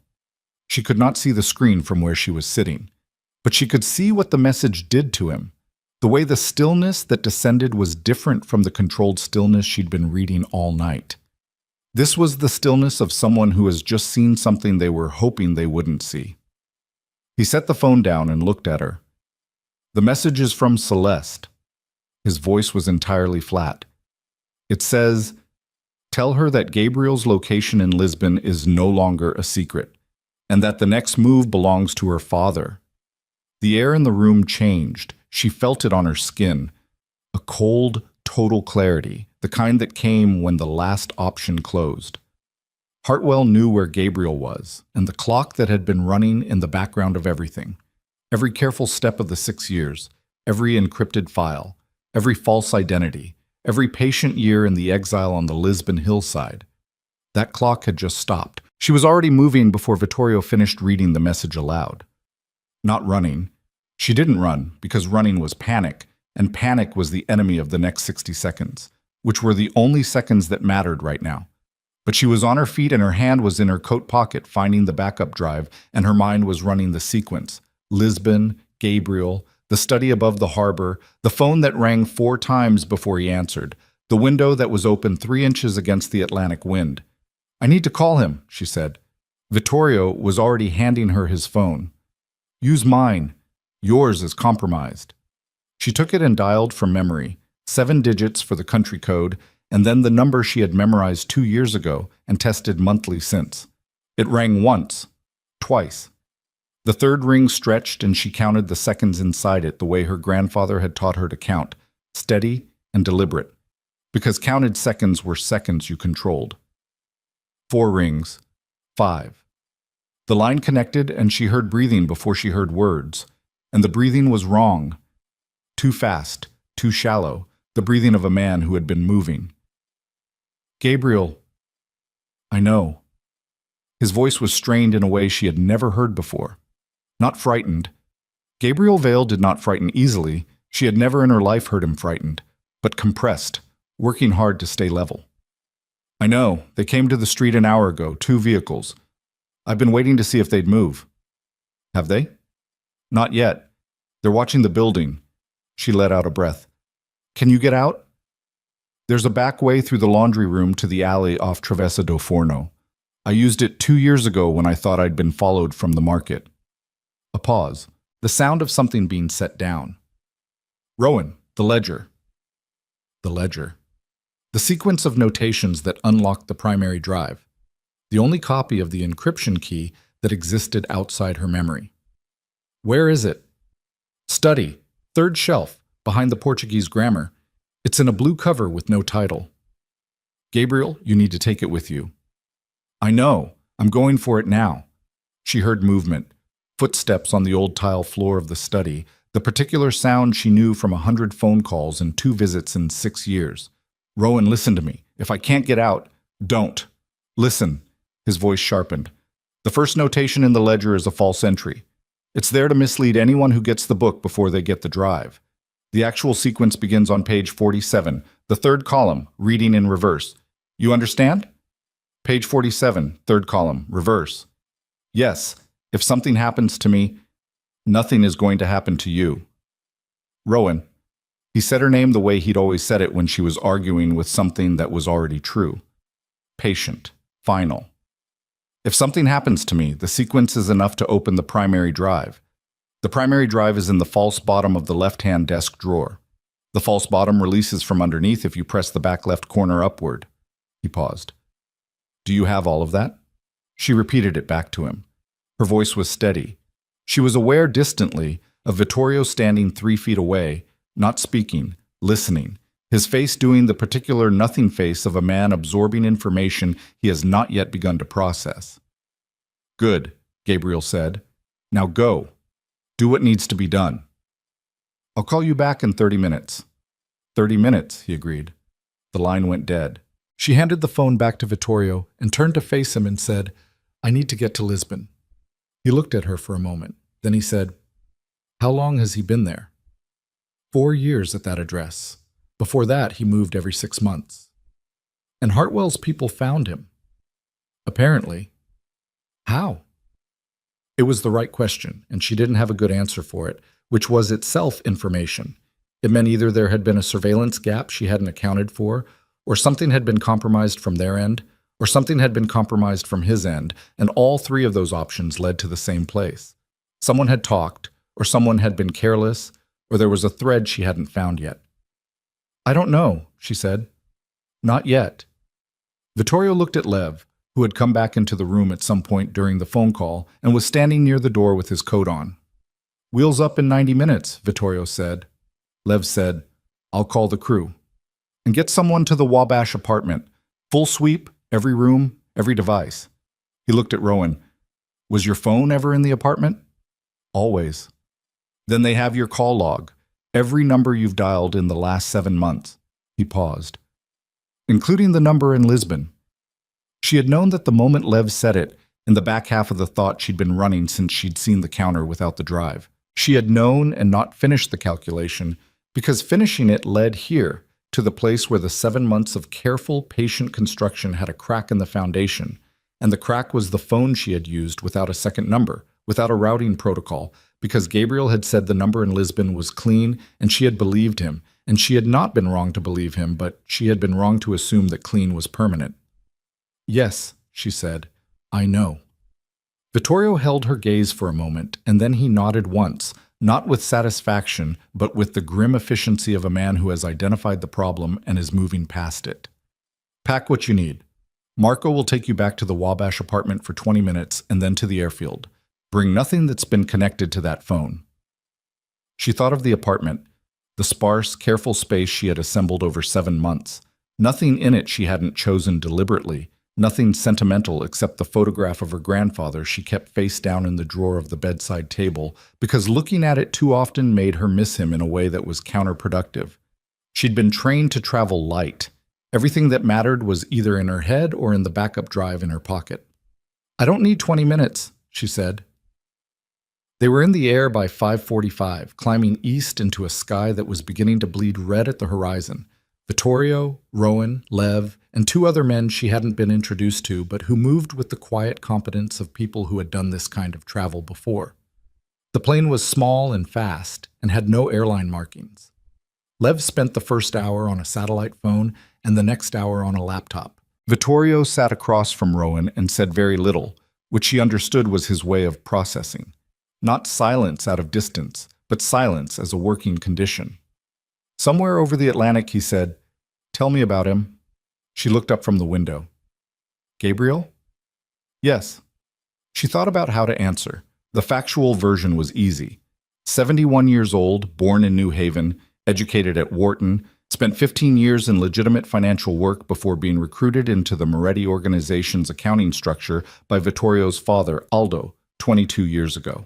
She could not see the screen from where she was sitting, but she could see what the message did to him. The way the stillness that descended was different from the controlled stillness she'd been reading all night. This was the stillness of someone who has just seen something they were hoping they wouldn't see. He set the phone down and looked at her. "The message is from Celeste." His voice was entirely flat. It says, "Tell her that Gabriel's location in Lisbon is no longer a secret, and that the next move belongs to her father." The air in the room changed. She felt it on her skin. A cold, total clarity, the kind that came when the last option closed. Hartwell knew where Gabriel was, and the clock that had been running in the background of everything. Every careful step of the 6 years, every encrypted file, every false identity, every patient year in the exile on the Lisbon hillside. That clock had just stopped. She was already moving before Vittorio finished reading the message aloud. Not running. She didn't run, because running was panic, and panic was the enemy of the next 60 seconds, which were the only seconds that mattered right now. But she was on her feet and her hand was in her coat pocket finding the backup drive, and her mind was running the sequence. Lisbon, Gabriel, the study above the harbor, the phone that rang 4 times before he answered, the window that was open 3 inches against the Atlantic wind. "I need to call him," she said. Vittorio was already handing her his phone. "Use mine. Yours is compromised." She took it and dialed from memory, 7 digits for the country code, and then the number she had memorized 2 years ago and tested monthly since. It rang once, twice. The third ring stretched and she counted the seconds inside it the way her grandfather had taught her to count, steady and deliberate, because counted seconds were seconds you controlled. 4 rings, 5. The line connected and she heard breathing before she heard words, and the breathing was wrong. Too fast, too shallow, the breathing of a man who had been moving. "Gabriel." "I know." His voice was strained in a way she had never heard before. Not frightened. Gabriel Vale did not frighten easily. She had never in her life heard him frightened, but compressed, working hard to stay level. "I know. They came to the street an hour ago, 2 vehicles. I've been waiting to see if they'd move." "Have they?" "Not yet. They're watching the building." She let out a breath. "Can you get out?" "There's a back way through the laundry room to the alley off Travessa do Forno. I used it 2 years ago when I thought I'd been followed from the market." A pause. The sound of something being set down. "Rowan, the ledger." The ledger. The sequence of notations that unlocked the primary drive. The only copy of the encryption key that existed outside her memory. "Where is it?" "Study, 3rd shelf, behind the Portuguese grammar. It's in a blue cover with no title." "Gabriel, you need to take it with you." "I know. I'm going for it now." She heard movement, footsteps on the old tile floor of the study, the particular sound she knew from 100 phone calls and 2 visits in 6 years. "Rowan, listen to me. If I can't get out, don't. Listen." His voice sharpened. "The first notation in the ledger is a false entry. It's there to mislead anyone who gets the book before they get the drive. The actual sequence begins on page 47, the 3rd column, reading in reverse. You understand? Page 47, 3rd column, reverse. Yes, if something happens to me, nothing is going to happen to you. Rowan." He said her name the way he'd always said it when she was arguing with something that was already true. Patient, final. "If something happens to me, the sequence is enough to open the primary drive. The primary drive is in the false bottom of the left-hand desk drawer. The false bottom releases from underneath if you press the back left corner upward." He paused. "Do you have all of that?" She repeated it back to him. Her voice was steady. She was aware distantly of Vittorio standing 3 feet away, not speaking, listening, his face doing the particular nothing face of a man absorbing information he has not yet begun to process. "Good," Gabriel said. "Now go. Do what needs to be done." "I'll call you back in 30 minutes. 30 minutes, he agreed. The line went dead. She handed the phone back to Vittorio and turned to face him and said, "I need to get to Lisbon." He looked at her for a moment. Then he said, "How long has he been there?" 4 years at that address. Before that, he moved every 6 months. And Hartwell's people found him. Apparently. How? It was the right question, and she didn't have a good answer for it, which was itself information. It meant either there had been a surveillance gap she hadn't accounted for, or something had been compromised from their end, or something had been compromised from his end, and all 3 of those options led to the same place. Someone had talked, or someone had been careless, or there was a thread she hadn't found yet. I don't know, she said. Not yet. Vittorio looked at Lev, who had come back into the room at some point during the phone call and was standing near the door with his coat on. Wheels up in 90 minutes, Vittorio said. Lev said, I'll call the crew. And get someone to the Wabash apartment. Full sweep, every room, every device. He looked at Rowan. Was your phone ever in the apartment? Always. Then they have your call log. Every number you've dialed in the last 7 months. He paused. Including the number in Lisbon. She had known that the moment Lev said it, in the back half of the thought she'd been running since she'd seen the counter without the drive. She had known and not finished the calculation, because finishing it led here, to the place where the 7 months of careful, patient construction had a crack in the foundation, and the crack was the phone she had used without a second number, without a routing protocol, because Gabriel had said the number in Lisbon was clean, and she had believed him, and she had not been wrong to believe him, but she had been wrong to assume that clean was permanent. Yes, she said, I know. Vittorio held her gaze for a moment, and then he nodded once, not with satisfaction, but with the grim efficiency of a man who has identified the problem and is moving past it. Pack what you need. Marco will take you back to the Wabash apartment for 20 minutes and then to the airfield. Bring nothing that's been connected to that phone. She thought of the apartment, the sparse, careful space she had assembled over 7 months. Nothing in it she hadn't chosen deliberately, nothing sentimental except the photograph of her grandfather she kept face down in the drawer of the bedside table because looking at it too often made her miss him in a way that was counterproductive. She'd been trained to travel light. Everything that mattered was either in her head or in the backup drive in her pocket. I don't need 20 minutes, she said. They were in the air by 5:45, climbing east into a sky that was beginning to bleed red at the horizon. Vittorio, Rowan, Lev, and 2 other men she hadn't been introduced to, but who moved with the quiet competence of people who had done this kind of travel before. The plane was small and fast, and had no airline markings. Lev spent the first hour on a satellite phone and the next hour on a laptop. Vittorio sat across from Rowan and said very little, which she understood was his way of processing. Not silence out of distance, but silence as a working condition. Somewhere over the Atlantic, he said, Tell me about him. She looked up from the window. Gabriel? Yes. She thought about how to answer. The factual version was easy. 71 years old, born in New Haven, educated at Wharton, spent 15 years in legitimate financial work before being recruited into the Moretti organization's accounting structure by Vittorio's father, Aldo, 22 years ago.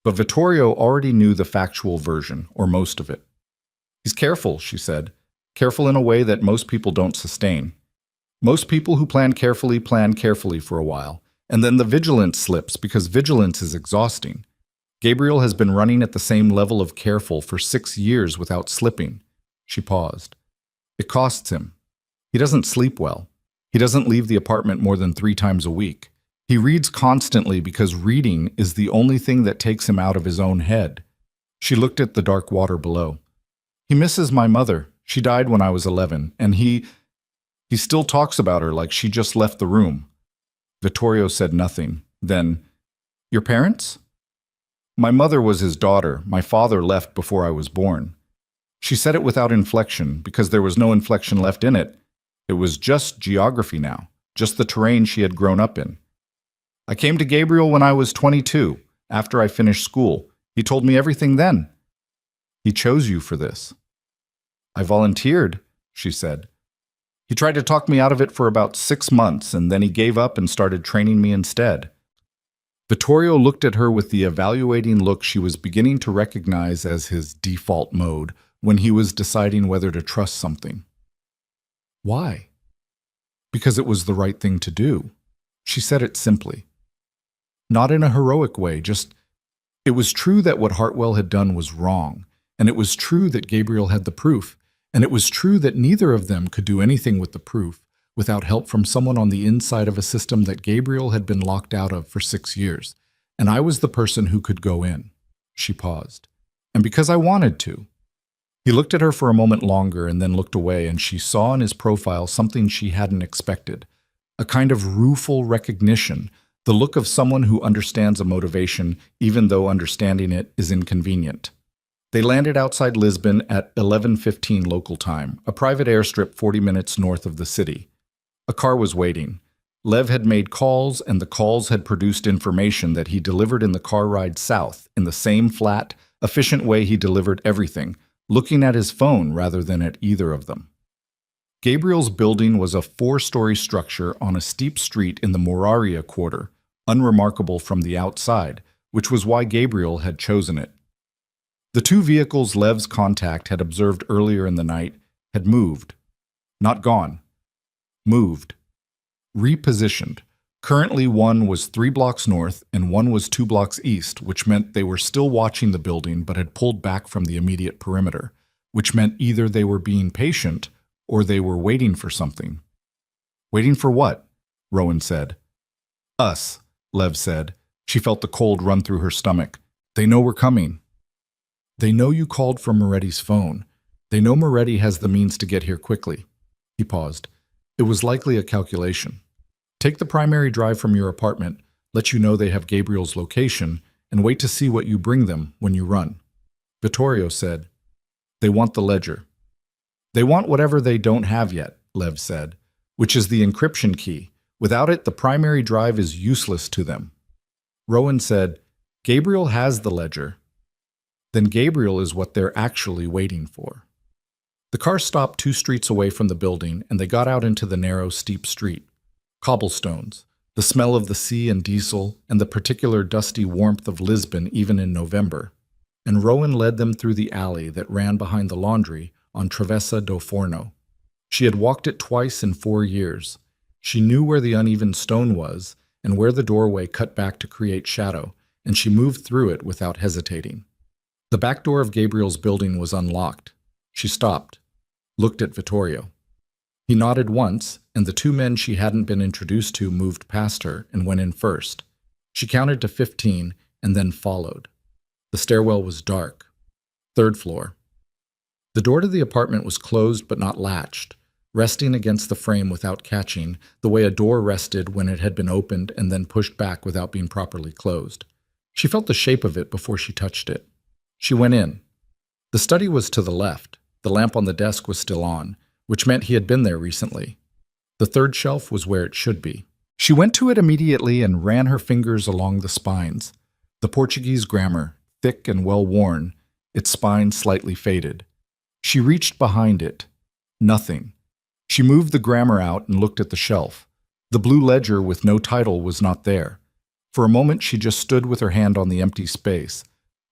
But Vittorio already knew the factual version, or most of it. He's careful, she said. Careful in a way that most people don't sustain. Most people who plan carefully for a while, and then the vigilance slips because vigilance is exhausting. Gabriel has been running at the same level of careful for 6 years without slipping. She paused. It costs him. He doesn't sleep well. He doesn't leave the apartment more than 3 times a week. He reads constantly because reading is the only thing that takes him out of his own head. She looked at the dark water below. He misses my mother. She died when I was 11, and he still talks about her like she just left the room. Vittorio said nothing. Then, Your parents? My mother was his daughter. My father left before I was born. She said it without inflection because there was no inflection left in it. It was just geography now, just the terrain she had grown up in. I came to Gabriel when I was 22, after I finished school. He told me everything then. He chose you for this. I volunteered, she said. He tried to talk me out of it for about 6 months, and then he gave up and started training me instead. Vittorio looked at her with the evaluating look she was beginning to recognize as his default mode when he was deciding whether to trust something. Why? Because it was the right thing to do. She said it simply. Not in a heroic way, just, it was true that what Hartwell had done was wrong, and it was true that Gabriel had the proof, and it was true that neither of them could do anything with the proof without help from someone on the inside of a system that Gabriel had been locked out of for 6 years, and I was the person who could go in. She paused. And because I wanted to. He looked at her for a moment longer and then looked away, and she saw in his profile something she hadn't expected, a kind of rueful recognition, the look of someone who understands a motivation even though understanding it is inconvenient. They landed outside Lisbon at 11:15 local time, a private airstrip 40 minutes north of the city. A car was waiting. Lev had made calls, and the calls had produced information that he delivered in the car ride south, in the same flat, efficient way he delivered everything, looking at his phone rather than at either of them. Gabriel's building was a 4-story structure on a steep street in the Moraria quarter, unremarkable from the outside, which was why Gabriel had chosen it. The 2 vehicles Lev's contact had observed earlier in the night had moved. Not gone. Moved. Repositioned. Currently, one was 3 blocks north and one was 2 blocks east, which meant they were still watching the building but had pulled back from the immediate perimeter, which meant either they were being patient or they were waiting for something. Waiting for what? Rowan said. Us, Lev said. She felt the cold run through her stomach. They know we're coming. They know you called from Moretti's phone. They know Moretti has the means to get here quickly. He paused. It was likely a calculation. Take the primary drive from your apartment, let you know they have Gabriel's location, and wait to see what you bring them when you run. Vittorio said, They want the ledger. They want whatever they don't have yet, Lev said, which is the encryption key. Without it, the primary drive is useless to them. Rowan said, Gabriel has the ledger. Then Gabriel is what they're actually waiting for. The car stopped 2 streets away from the building, and they got out into the narrow, steep street. Cobblestones, the smell of the sea and diesel, and the particular dusty warmth of Lisbon even in November. And Rowan led them through the alley that ran behind the laundry on Travessa do Forno. She had walked it twice in 4 years. She knew where the uneven stone was and where the doorway cut back to create shadow, and she moved through it without hesitating. The back door of Gabriel's building was unlocked. She stopped, looked at Vittorio. He nodded once, and the 2 men she hadn't been introduced to moved past her and went in first. She counted to 15 and then followed. The stairwell was dark. 3rd floor. The door to the apartment was closed but not latched, resting against the frame without catching, the way a door rested when it had been opened and then pushed back without being properly closed. She felt the shape of it before she touched it. She went in. The study was to the left. The lamp on the desk was still on, which meant he had been there recently. The 3rd shelf was where it should be. She went to it immediately and ran her fingers along the spines. The Portuguese grammar, thick and well-worn, its spine slightly faded. She reached behind it. Nothing. She moved the grammar out and looked at the shelf. The blue ledger with no title was not there. For a moment she just stood with her hand on the empty space.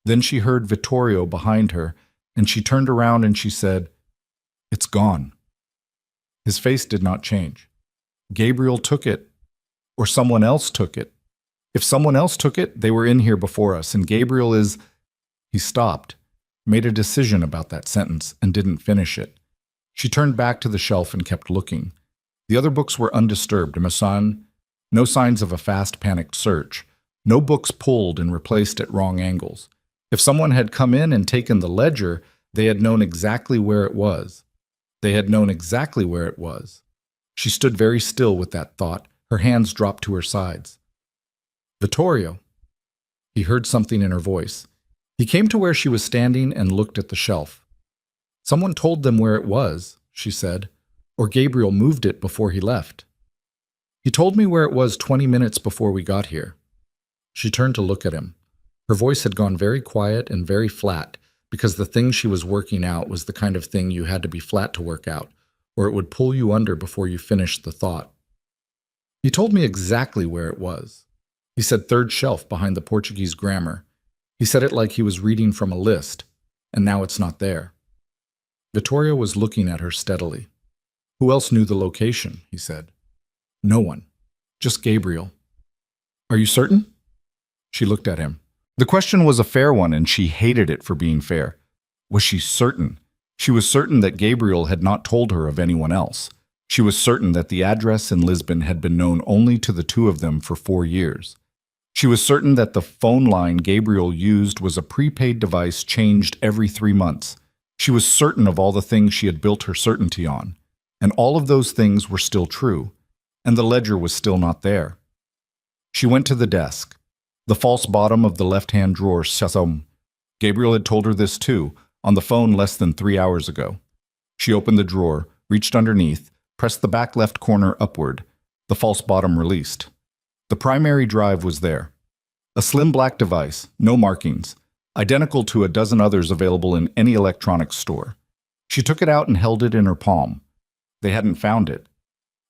Then she heard Vittorio behind her, and she turned around and she said, It's gone. His face did not change. Gabriel took it, or someone else took it. If someone else took it, they were in here before us, and Gabriel is... He stopped, made a decision about that sentence, and didn't finish it. She turned back to the shelf and kept looking. The other books were undisturbed, no signs of a fast, panicked search. No books pulled and replaced at wrong angles. If someone had come in and taken the ledger, they had known exactly where it was. They had known exactly where it was. She stood very still with that thought, her hands dropped to her sides. Vittorio. He heard something in her voice. He came to where she was standing and looked at the shelf. Someone told them where it was, she said, or Gabriel moved it before he left. He told me where it was 20 minutes before we got here. She turned to look at him. Her voice had gone very quiet and very flat, because the thing she was working out was the kind of thing you had to be flat to work out, or it would pull you under before you finished the thought. He told me exactly where it was. He said 3rd shelf behind the Portuguese grammar. He said it like he was reading from a list, and now it's not there. Vittorio was looking at her steadily. Who else knew the location, he said. No one. Just Gabriel. Are you certain? She looked at him. The question was a fair one, and she hated it for being fair. Was she certain? She was certain that Gabriel had not told her of anyone else. She was certain that the address in Lisbon had been known only to the 2 of them for 4 years. She was certain that the phone line Gabriel used was a prepaid device changed every 3 months. She was certain of all the things she had built her certainty on, and all of those things were still true, and the ledger was still not there. She went to the desk. The false bottom of the left-hand drawer shut. Gabriel had told her this too, on the phone less than 3 hours ago. She opened the drawer, reached underneath, pressed the back left corner upward. The false bottom released. The primary drive was there. A slim black device, no markings, identical to a dozen others available in any electronics store. She took it out and held it in her palm. They hadn't found it.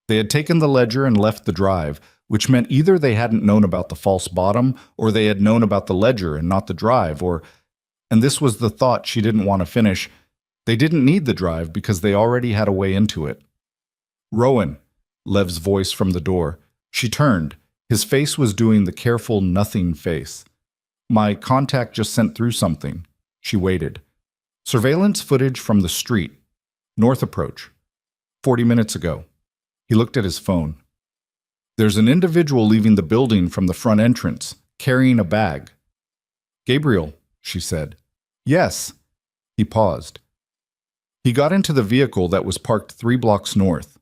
They had taken the ledger and left the drive, which meant either they hadn't known about the false bottom, or they had known about the ledger and not the drive, or, and this was the thought she didn't want to finish, they didn't need the drive because they already had a way into it. "Rowan," Lev's voice from the door. She turned. His face was doing the careful nothing face. "My contact just sent through something." She waited. "Surveillance footage from the street. North approach. 40 minutes ago." He looked at his phone. "There's an individual leaving the building from the front entrance, carrying a bag." "Gabriel," she said. "Yes." He paused. He got into the vehicle that was parked 3 blocks north.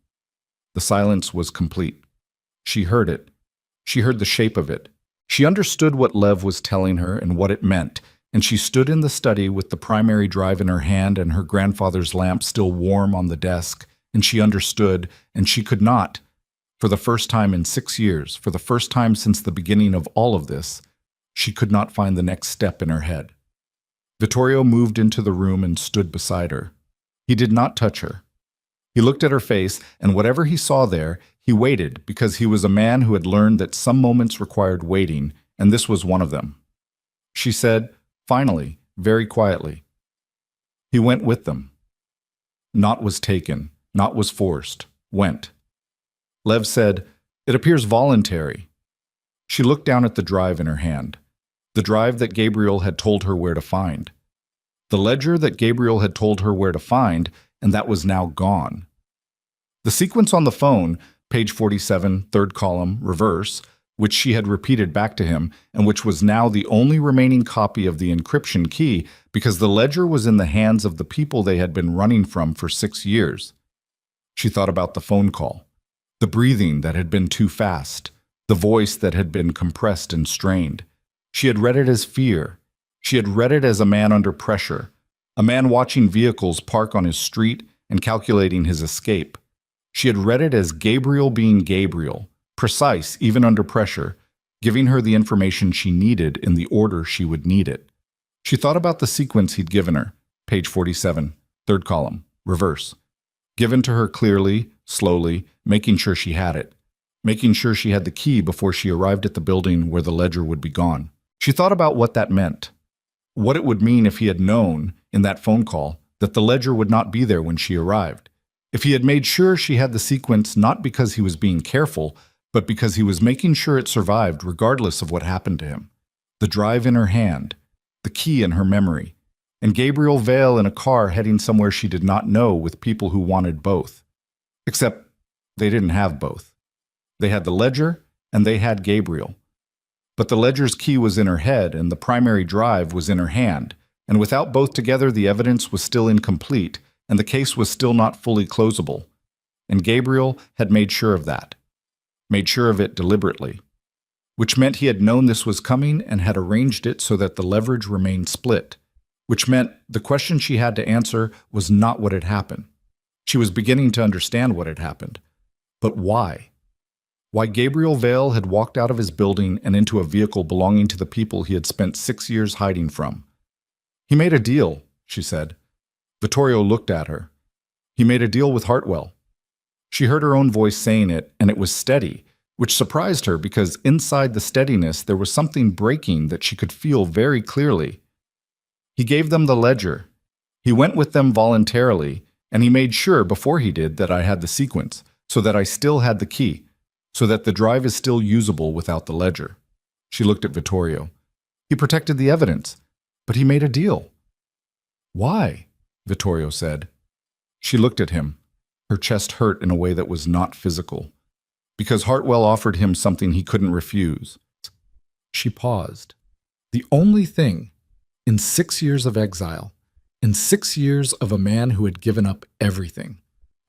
The silence was complete. She heard it. She heard the shape of it. She understood what Lev was telling her and what it meant, and she stood in the study with the primary drive in her hand and her grandfather's lamp still warm on the desk, and she understood, and she could not. For the first time in 6 years, for the first time since the beginning of all of this, she could not find the next step in her head. Vittorio moved into the room and stood beside her. He did not touch her. He looked at her face, and whatever he saw there, he waited because he was a man who had learned that some moments required waiting, and this was one of them. She said, finally, very quietly, "He went with them." Not was taken, not was forced, went. Lev said, "It appears voluntary." She looked down at the drive in her hand, the drive that Gabriel had told her where to find. The ledger that Gabriel had told her where to find, and that was now gone. The sequence on the phone, page 47, third column, reverse, which she had repeated back to him, and which was now the only remaining copy of the encryption key because the ledger was in the hands of the people they had been running from for 6 years. She thought about the phone call, the breathing that had been too fast, the voice that had been compressed and strained. She had read it as fear. She had read it as a man under pressure, a man watching vehicles park on his street and calculating his escape. She had read it as Gabriel being Gabriel, precise even under pressure, giving her the information she needed in the order she would need it. She thought about the sequence he'd given her, page 47, third column, reverse. Given to her clearly, slowly, making sure she had it, making sure she had the key before she arrived at the building where the ledger would be gone. She thought about what that meant, what it would mean if he had known, in that phone call, that the ledger would not be there when she arrived. If he had made sure she had the sequence not because he was being careful, but because he was making sure it survived regardless of what happened to him. The drive in her hand, the key in her memory, and Gabriel Vale in a car heading somewhere she did not know with people who wanted both. Except they didn't have both. They had the ledger and they had Gabriel. But the ledger's key was in her head and the primary drive was in her hand, and without both together the evidence was still incomplete and the case was still not fully closable. And Gabriel had made sure of that. Made sure of it deliberately, which meant he had known this was coming and had arranged it so that the leverage remained split, which meant the question she had to answer was not what had happened. She was beginning to understand what had happened. But why? Why Gabriel Vale had walked out of his building and into a vehicle belonging to the people he had spent 6 years hiding from. "He made a deal," she said. Vittorio looked at her. "He made a deal with Hartwell." She heard her own voice saying it, and it was steady, which surprised her because inside the steadiness there was something breaking that she could feel very clearly. "He gave them the ledger. He went with them voluntarily, and he made sure before he did that I had the sequence, so that I still had the key, so that the drive is still usable without the ledger." She looked at Vittorio. "He protected the evidence, but he made a deal." "Why?" Vittorio said. She looked at him. Her chest hurt in a way that was not physical. Because Hartwell offered him something he couldn't refuse. She paused. The only thing, in 6 years of exile, in 6 years of a man who had given up everything,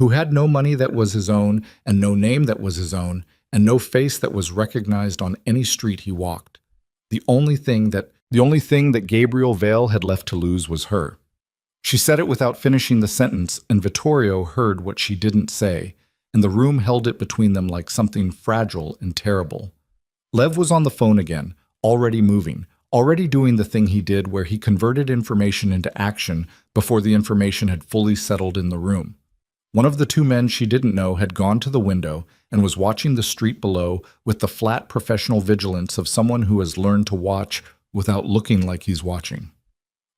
who had no money that was his own, and no name that was his own, and no face that was recognized on any street he walked, the only thing that The only thing that Gabriel Vale had left to lose was her. She said it without finishing the sentence, and Vittorio heard what she didn't say, and the room held it between them like something fragile and terrible. Lev was on the phone again, already moving, already doing the thing he did where he converted information into action before the information had fully settled in the room. One of the two men she didn't know had gone to the window and was watching the street below with the flat professional vigilance of someone who has learned to watch without looking like he's watching.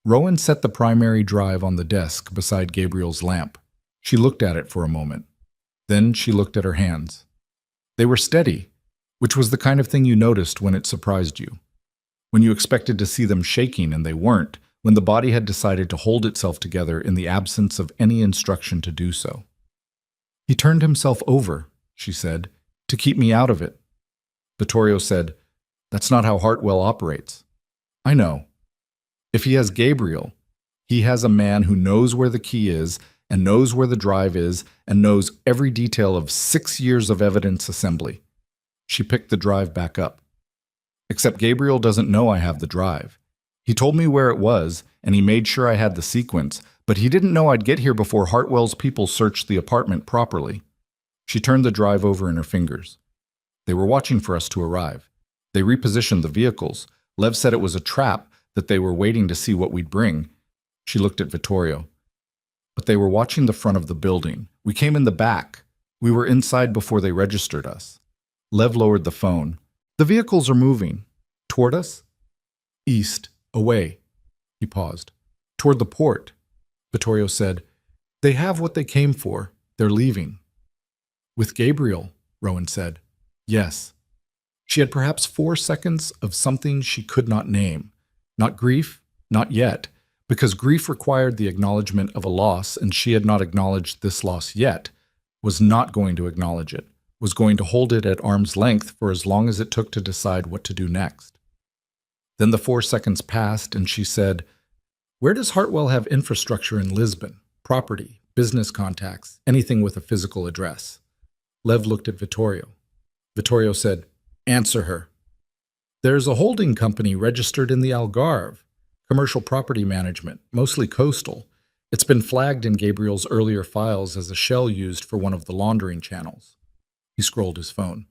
Rowan set the primary drive on the desk beside Gabriel's lamp. She looked at it for a moment. Then she looked at her hands. They were steady, which was the kind of thing you noticed when it surprised you. When you expected to see them shaking and they weren't, when the body had decided to hold itself together in the absence of any instruction to do so. "He turned himself over," she said, "to keep me out of it." Vittorio said, "That's not how Hartwell operates." "I know. If he has Gabriel, he has a man who knows where the key is and knows where the drive is and knows every detail of 6 years of evidence assembly." She picked the drive back up. "Except Gabriel doesn't know I have the drive. He told me where it was, and he made sure I had the sequence, but he didn't know I'd get here before Hartwell's people searched the apartment properly." She turned the drive over in her fingers. "They were watching for us to arrive. They repositioned the vehicles. Lev said it was a trap, that they were waiting to see what we'd bring." She looked at Vittorio. "But they were watching the front of the building. We came in the back. We were inside before they registered us." Lev lowered the phone. "The vehicles are moving. Toward us?" "East. Away." He paused. "Toward the port." Vittorio said, "They have what they came for. They're leaving." "With Gabriel," Rowan said. "Yes." She had perhaps 4 seconds of something she could not name. Not grief, not yet, because grief required the acknowledgement of a loss, and she had not acknowledged this loss yet, was not going to acknowledge it, was going to hold it at arm's length for as long as it took to decide what to do next. Then the 4 seconds passed, and she said, "Where does Hartwell have infrastructure in Lisbon? Property, business contacts, anything with a physical address?" Lev looked at Vittorio. Vittorio said, "Answer her." "There's a holding company registered in the Algarve. Commercial property management, mostly coastal. It's been flagged in Gabriel's earlier files as a shell used for one of the laundering channels." He scrolled his phone.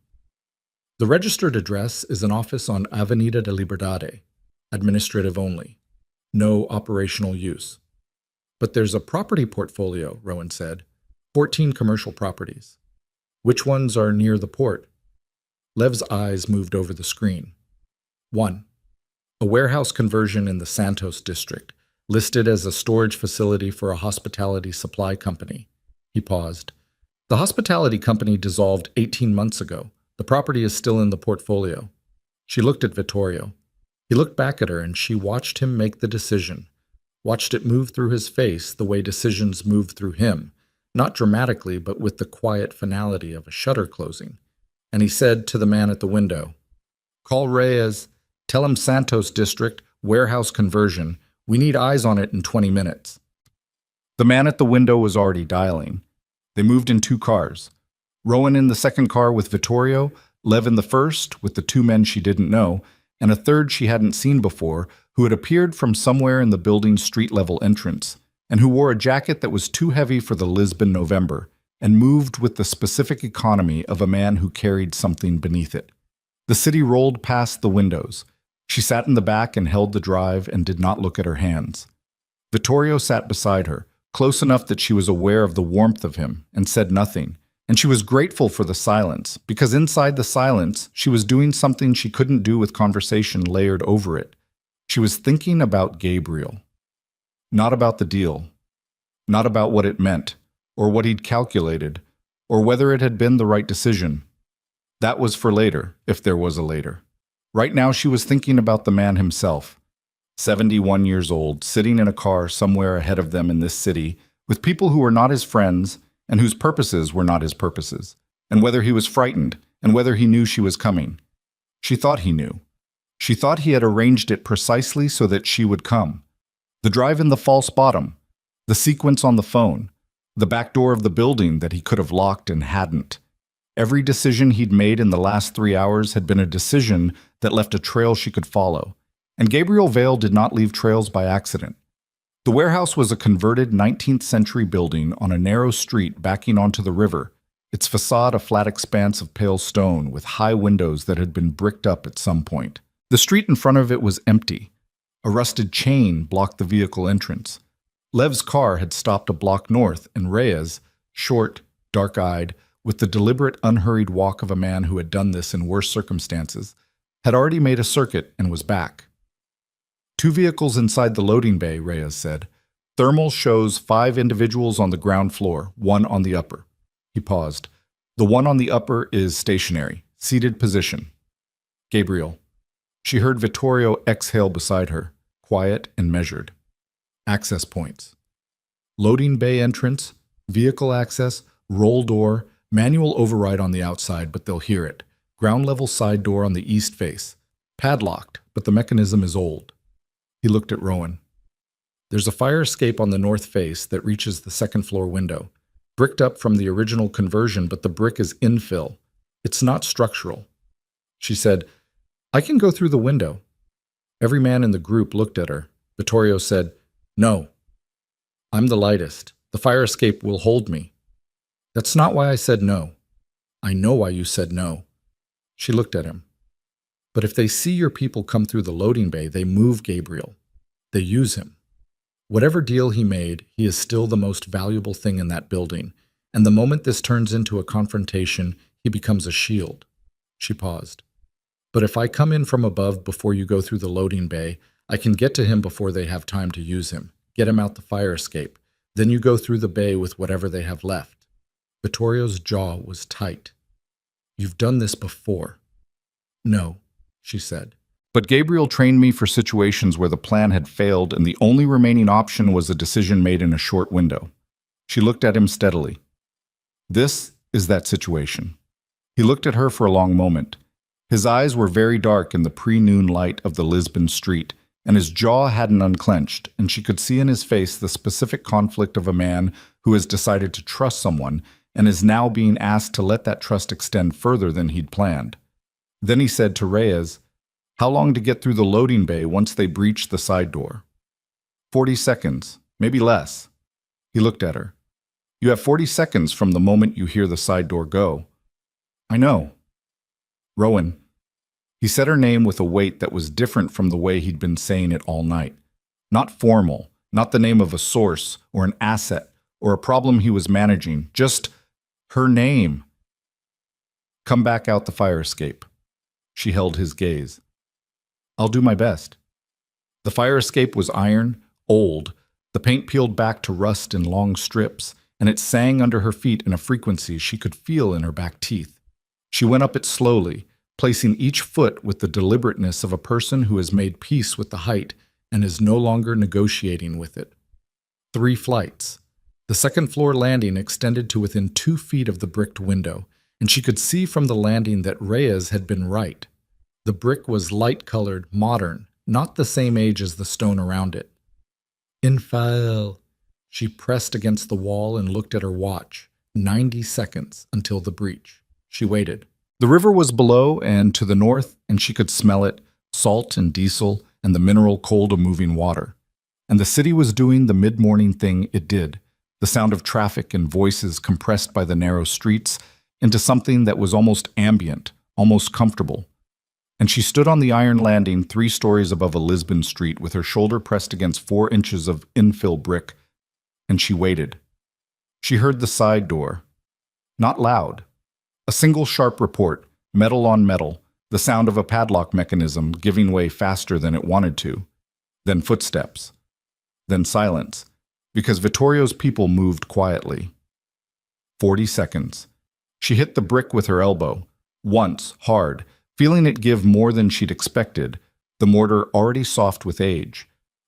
"The registered address is an office on Avenida de Liberdade. Administrative only. No operational use." "But there's a property portfolio," Rowan said. 14 commercial properties. "Which ones are near the port?" Lev's eyes moved over the screen. 1. A warehouse conversion in the Santos district, listed as a storage facility for a hospitality supply company. He paused. "The hospitality company dissolved 18 months ago. The property is still in the portfolio." She looked at Vittorio. He looked back at her, and she watched him make the decision, watched it move through his face the way decisions move through him, not dramatically, but with the quiet finality of a shutter closing. And he said to the man at the window, "Call Reyes, tell him Santos District, warehouse conversion. We need eyes on it in 20 minutes." The man at the window was already dialing. They moved in 2 cars. Rowan in the second car with Vittorio, Lev in the first with the 2 men she didn't know, and a third she hadn't seen before, who had appeared from somewhere in the building's street-level entrance, and who wore a jacket that was too heavy for the Lisbon November, and moved with the specific economy of a man who carried something beneath it. The city rolled past the windows. She sat in the back and held the drive and did not look at her hands. Vittorio sat beside her, close enough that she was aware of the warmth of him, and said nothing. And she was grateful for the silence, because inside the silence, she was doing something she couldn't do with conversation layered over it. She was thinking about Gabriel. Not about the deal. Not about what it meant, or what he'd calculated, or whether it had been the right decision. That was for later, if there was a later. Right now she was thinking about the man himself. 71 years old, sitting in a car somewhere ahead of them in this city, with people who were not his friends, and whose purposes were not his purposes, and whether he was frightened, and whether he knew she was coming. She thought he knew. She thought he had arranged it precisely so that she would come. The drive in the false bottom, the sequence on the phone, the back door of the building that he could have locked and hadn't. Every decision he'd made in the last 3 hours had been a decision that left a trail she could follow, And Gabriel Vale did not leave trails by accident. The warehouse was a converted 19th century building on a narrow street backing onto the river, its facade a flat expanse of pale stone with high windows that had been bricked up at some point. The street in front of it was empty. A rusted chain blocked the vehicle entrance. Lev's car had stopped a block north, and Reyes, short, dark-eyed, with the deliberate, unhurried walk of a man who had done this in worse circumstances, had already made a circuit and was back. 2 vehicles inside the loading bay, Reyes said. Thermal shows 5 individuals on the ground floor, 1 on the upper. He paused. The one on the upper is stationary, seated position. Gabriel. She heard Vittorio exhale beside her, quiet and measured. Access points. Loading bay entrance, vehicle access, roll door, manual override on the outside, but they'll hear it. Ground level side door on the east face. Padlocked, but the mechanism is old. He looked at Rowan. There's a fire escape on the north face that reaches the second floor window. Bricked up from the original conversion, but the brick is infill. It's not structural. She said, I can go through the window. Every man in the group looked at her. Vittorio said, No. I'm the lightest. The fire escape will hold me. That's not why I said no. I know why you said no. She looked at him. But if they see your people come through the loading bay, they move Gabriel. They use him. Whatever deal he made, he is still the most valuable thing in that building, and the moment this turns into a confrontation, he becomes a shield. She paused. But if I come in from above before you go through the loading bay, I can get to him before they have time to use him, get him out the fire escape. Then you go through the bay with whatever they have left. Vittorio's jaw was tight. You've done this before. No, she said. But Gabriel trained me for situations where the plan had failed and the only remaining option was a decision made in a short window. She looked at him steadily. This is that situation. He looked at her for a long moment. His eyes were very dark in the pre-noon light of the Lisbon street, and his jaw hadn't unclenched, and she could see in his face the specific conflict of a man who has decided to trust someone and is now being asked to let that trust extend further than he'd planned. Then he said to Reyes, How long to get through the loading bay once they breach the side door? 40 seconds, maybe less. He looked at her. You have 40 seconds from the moment you hear the side door go. I know. Rowan. He said her name with a weight that was different from the way he'd been saying it all night. Not formal, not the name of a source or an asset or a problem he was managing, just her name. Come back out the fire escape. She held his gaze. I'll do my best. The fire escape was iron, old, the paint peeled back to rust in long strips, and it sang under her feet in a frequency she could feel in her back teeth. She went up it slowly, placing each foot with the deliberateness of a person who has made peace with the height and is no longer negotiating with it. 3 flights. The second floor landing extended to within 2 feet of the bricked window, and she could see from the landing that Reyes had been right. The brick was light-colored, modern, not the same age as the stone around it. Infile. She pressed against the wall and looked at her watch. 90 seconds until the breach. She waited. The river was below and to the north, and she could smell it, salt and diesel, and the mineral cold of moving water. And the city was doing the mid-morning thing it did, the sound of traffic and voices compressed by the narrow streets into something that was almost ambient, almost comfortable. And she stood on the iron landing 3 stories above a Lisbon street with her shoulder pressed against 4 inches of infill brick, and she waited. She heard the side door. Not loud. A single sharp report, metal on metal, the sound of a padlock mechanism giving way faster than it wanted to. Then footsteps. Then silence, because Vittorio's people moved quietly. 40 seconds. She hit the brick with her elbow, once, hard, feeling it give more than she'd expected, the mortar already soft with age.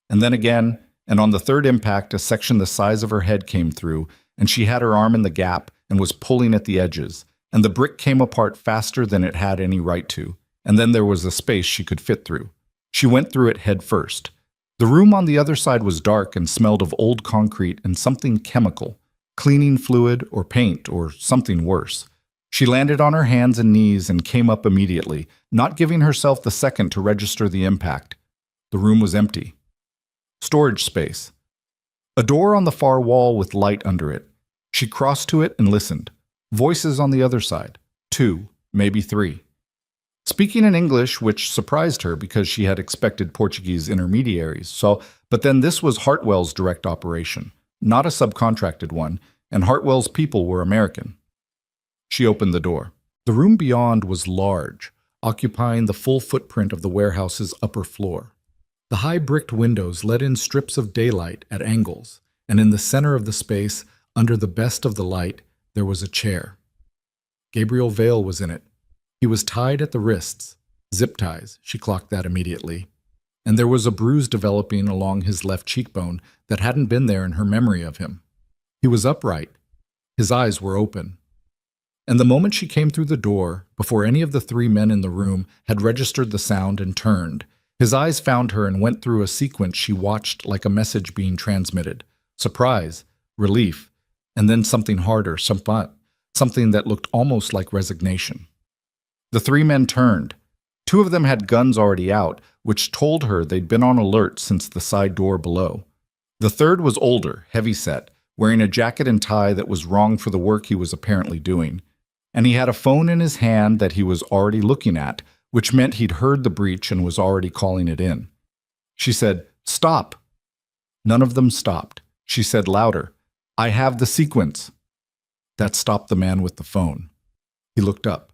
And then again, and on the third impact, a section the size of her head came through, and she had her arm in the gap and was pulling at the edges, and the brick came apart faster than it had any right to, and then there was a space she could fit through. She went through it head first. The room on the other side was dark and smelled of old concrete and something chemical, cleaning fluid or paint or something worse. She landed on her hands and knees and came up immediately, not giving herself the second to register the impact. The room was empty. Storage space. A door on the far wall with light under it. She crossed to it and listened. Voices on the other side. 2, maybe 3. Speaking in English, which surprised her because she had expected Portuguese intermediaries. But then this was Hartwell's direct operation, not a subcontracted one, and Hartwell's people were American. She opened the door. The room beyond was large, occupying the full footprint of the warehouse's upper floor. The high bricked windows let in strips of daylight at angles, and in the center of the space, under the best of the light, there was a chair. Gabriel Vale was in it. He was tied at the wrists, zip ties, she clocked that immediately, and there was a bruise developing along his left cheekbone that hadn't been there in her memory of him. He was upright. His eyes were open. And the moment she came through the door, before any of the 3 men in the room had registered the sound and turned, his eyes found her and went through a sequence she watched like a message being transmitted. Surprise, relief, and then something harder, something that looked almost like resignation. The 3 men turned. 2 of them had guns already out, which told her they'd been on alert since the side door below. The third was older, heavy-set, wearing a jacket and tie that was wrong for the work he was apparently doing. And he had a phone in his hand that he was already looking at, which meant he'd heard the breach and was already calling it in. She said, "Stop." None of them stopped. She said louder, "I have the sequence." That stopped the man with the phone. He looked up.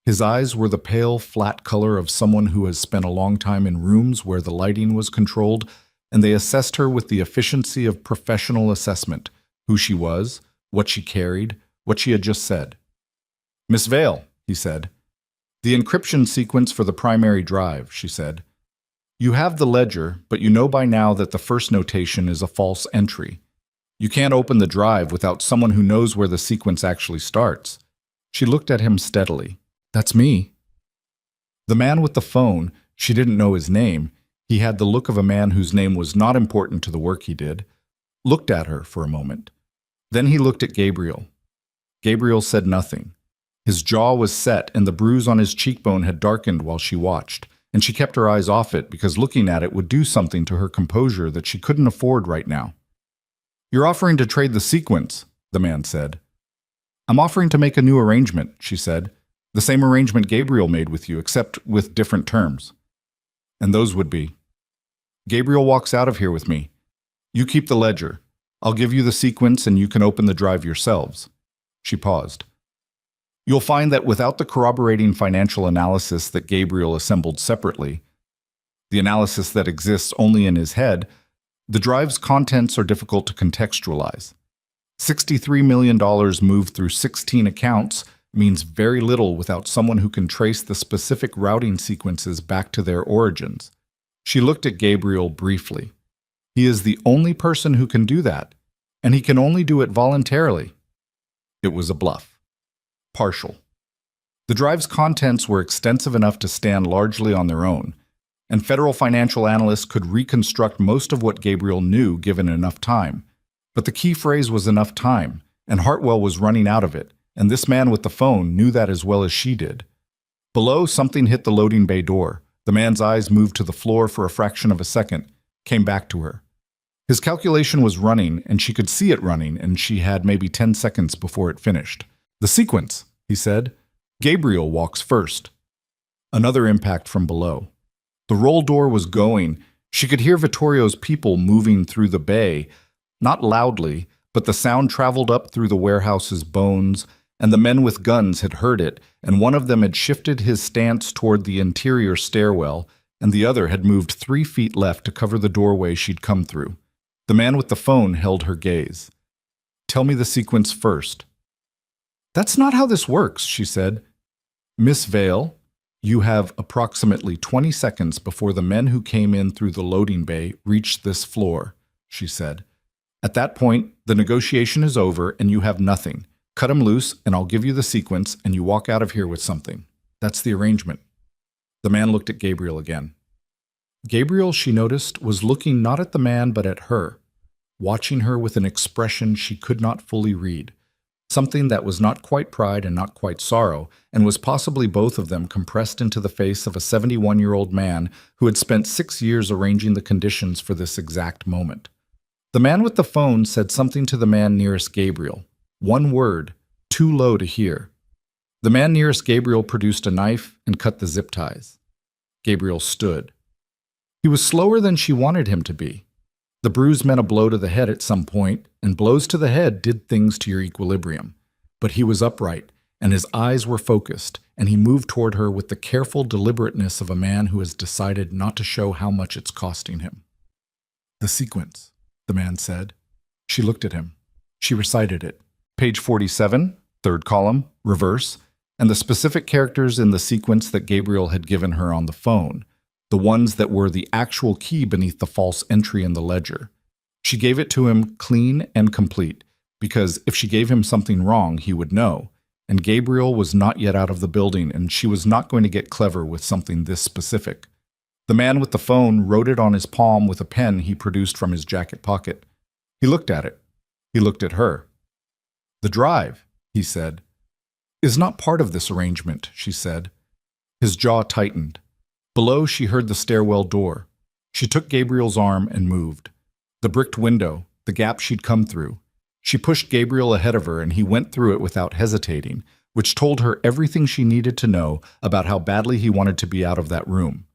His eyes were the pale, flat color of someone who has spent a long time in rooms where the lighting was controlled, and they assessed her with the efficiency of professional assessment, who she was, what she carried, what she had just said. "Miss Vale," he said. "The encryption sequence for the primary drive," she said. "You have the ledger, but you know by now that the first notation is a false entry. You can't open the drive without someone who knows where the sequence actually starts." She looked at him steadily. "That's me." The man with the phone, she didn't know his name, he had the look of a man whose name was not important to the work he did, looked at her for a moment. Then he looked at Gabriel. Gabriel said nothing. His jaw was set and the bruise on his cheekbone had darkened while she watched, and she kept her eyes off it because looking at it would do something to her composure that she couldn't afford right now. "You're offering to trade the sequence," the man said. "I'm offering to make a new arrangement," she said. "The same arrangement Gabriel made with you, except with different terms." "And those would be?" "Gabriel walks out of here with me. You keep the ledger. I'll give you the sequence and you can open the drive yourselves." She paused. "You'll find that without the corroborating financial analysis that Gabriel assembled separately, the analysis that exists only in his head, the drive's contents are difficult to contextualize. $63 million moved through 16 accounts means very little without someone who can trace the specific routing sequences back to their origins." She looked at Gabriel briefly. "He is the only person who can do that, and he can only do it voluntarily." It was a bluff. Partial. The drive's contents were extensive enough to stand largely on their own, and federal financial analysts could reconstruct most of what Gabriel knew given enough time. But the key phrase was enough time, and Hartwell was running out of it, and this man with the phone knew that as well as she did. Below, something hit the loading bay door. The man's eyes moved to the floor for a fraction of a second, came back to her. His calculation was running, and she could see it running, and she had maybe 10 seconds before it finished. "The sequence," he said. "Gabriel walks first." Another impact from below. The roll door was going. She could hear Vittorio's people moving through the bay, not loudly, but the sound traveled up through the warehouse's bones, and the men with guns had heard it, and one of them had shifted his stance toward the interior stairwell, and the other had moved 3 feet left to cover the doorway she'd come through. The man with the phone held her gaze. "Tell me the sequence first." "That's not how this works," she said. "Miss Vale, you have approximately 20 seconds before the men who came in through the loading bay reach this floor," she said. "At that point, the negotiation is over and you have nothing. Cut him loose and I'll give you the sequence and you walk out of here with something. That's the arrangement." The man looked at Gabriel again. Gabriel, she noticed, was looking not at the man but at her, watching her with an expression she could not fully read. something that was not quite pride and not quite sorrow, and was possibly both of them compressed into the face of a 71-year-old man who had spent 6 years arranging the conditions for this exact moment. The man with the phone said something to the man nearest Gabriel. One word, too low to hear. The man nearest Gabriel produced a knife and cut the zip ties. Gabriel stood. He was slower than she wanted him to be. The bruise meant a blow to the head at some point, and blows to the head did things to your equilibrium. But he was upright, and his eyes were focused, and he moved toward her with the careful deliberateness of a man who has decided not to show how much it's costing him. "The sequence," the man said. She looked at him. She recited it. Page 47, third column, reverse, and the specific characters in the sequence that Gabriel had given her on the phone, the ones that were the actual key beneath the false entry in the ledger. She gave it to him clean and complete, because if she gave him something wrong, he would know, and Gabriel was not yet out of the building, and she was not going to get clever with something this specific. The man with the phone wrote it on his palm with a pen he produced from his jacket pocket. He looked at it. He looked at her. "The drive," he said. "Is not part of this arrangement," she said. His jaw tightened. Below, she heard the stairwell door. She took Gabriel's arm and moved. The bricked window, the gap she'd come through. She pushed Gabriel ahead of her, and he went through it without hesitating, which told her everything she needed to know about how badly he wanted to be out of that room.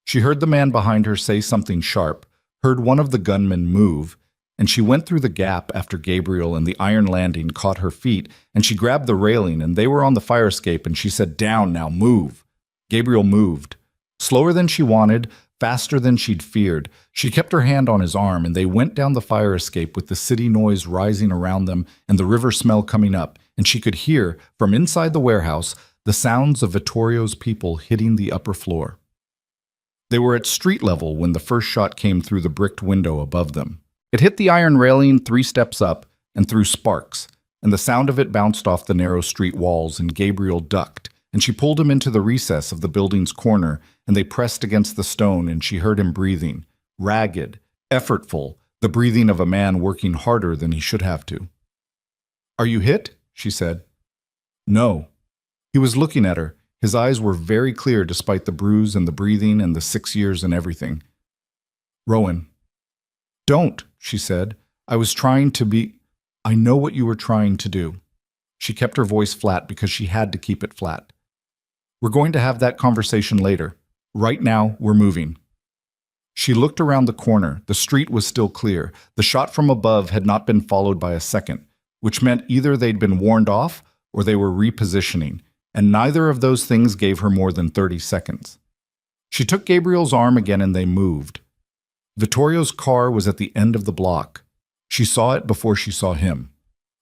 She heard the man behind her say something sharp, heard one of the gunmen move, and she went through the gap after Gabriel and the iron landing caught her feet, and she grabbed the railing, and they were on the fire escape, and she said, "Down, now move." Gabriel moved. Slower than she wanted, faster than she'd feared. She kept her hand on his arm, and they went down the fire escape with the city noise rising around them and the river smell coming up, and she could hear, from inside the warehouse, the sounds of Vittorio's people hitting the upper floor. They were at street level when the first shot came through the bricked window above them. It hit the iron railing 3 steps up and threw sparks, and the sound of it bounced off the narrow street walls, and Gabriel ducked, and she pulled him into the recess of the building's corner, and they pressed against the stone, and she heard him breathing, ragged, effortful, the breathing of a man working harder than he should have to. "Are you hit?" she said. "No." He was looking at her. His eyes were very clear despite the bruise and the breathing and the 6 years and everything. "Rowan." "Don't," she said. "I was trying to be—" "I know what you were trying to do." She kept her voice flat because she had to keep it flat. "We're going to have that conversation later. Right now, we're moving." She looked around the corner. The street was still clear. The shot from above had not been followed by a second, which meant either they'd been warned off or they were repositioning, and neither of those things gave her more than 30 seconds. She took Gabriel's arm again and they moved. Vittorio's car was at the end of the block. She saw it before she saw him.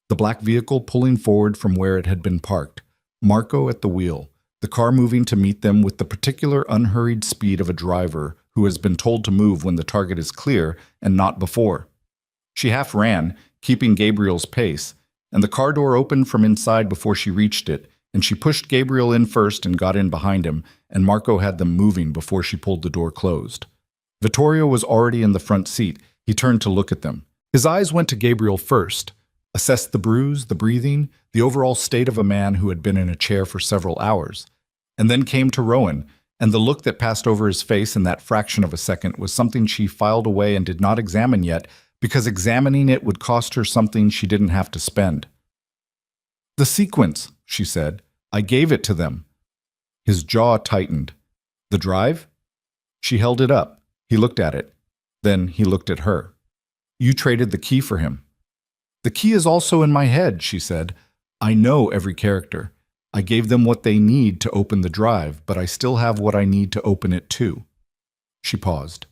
The black vehicle pulling forward from where it had been parked, Marco at the wheel, the car moving to meet them with the particular unhurried speed of a driver who has been told to move when the target is clear and not before. She half ran, keeping Gabriel's pace, and the car door opened from inside before she reached it, and she pushed Gabriel in first and got in behind him, and Marco had them moving before she pulled the door closed. Vittorio was already in the front seat. He turned to look at them. His eyes went to Gabriel first, assessed the bruise, the breathing, the overall state of a man who had been in a chair for several hours, and then came to Rowan, and the look that passed over his face in that fraction of a second was something she filed away and did not examine yet, because examining it would cost her something she didn't have to spend. "The sequence," she said. "I gave it to them." His jaw tightened. "The drive?" She held it up. He looked at it. Then he looked at her. "You traded the key for him." "The key is also in my head," she said. "I know every character. I gave them what they need to open the drive, but I still have what I need to open it too." She paused.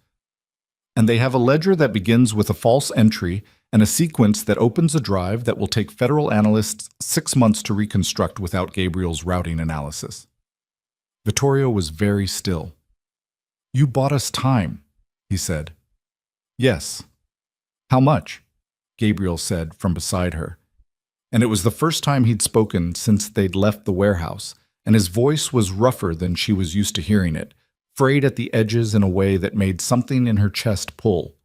"And they have a ledger that begins with a false entry and a sequence that opens a drive that will take federal analysts 6 months to reconstruct without Gabriel's routing analysis." Vittorio was very still. "You bought us time," he said. "Yes." "How much?" Gabriel said from beside her. And it was the first time he'd spoken since they'd left the warehouse, and his voice was rougher than she was used to hearing it, frayed at the edges in a way that made something in her chest pull.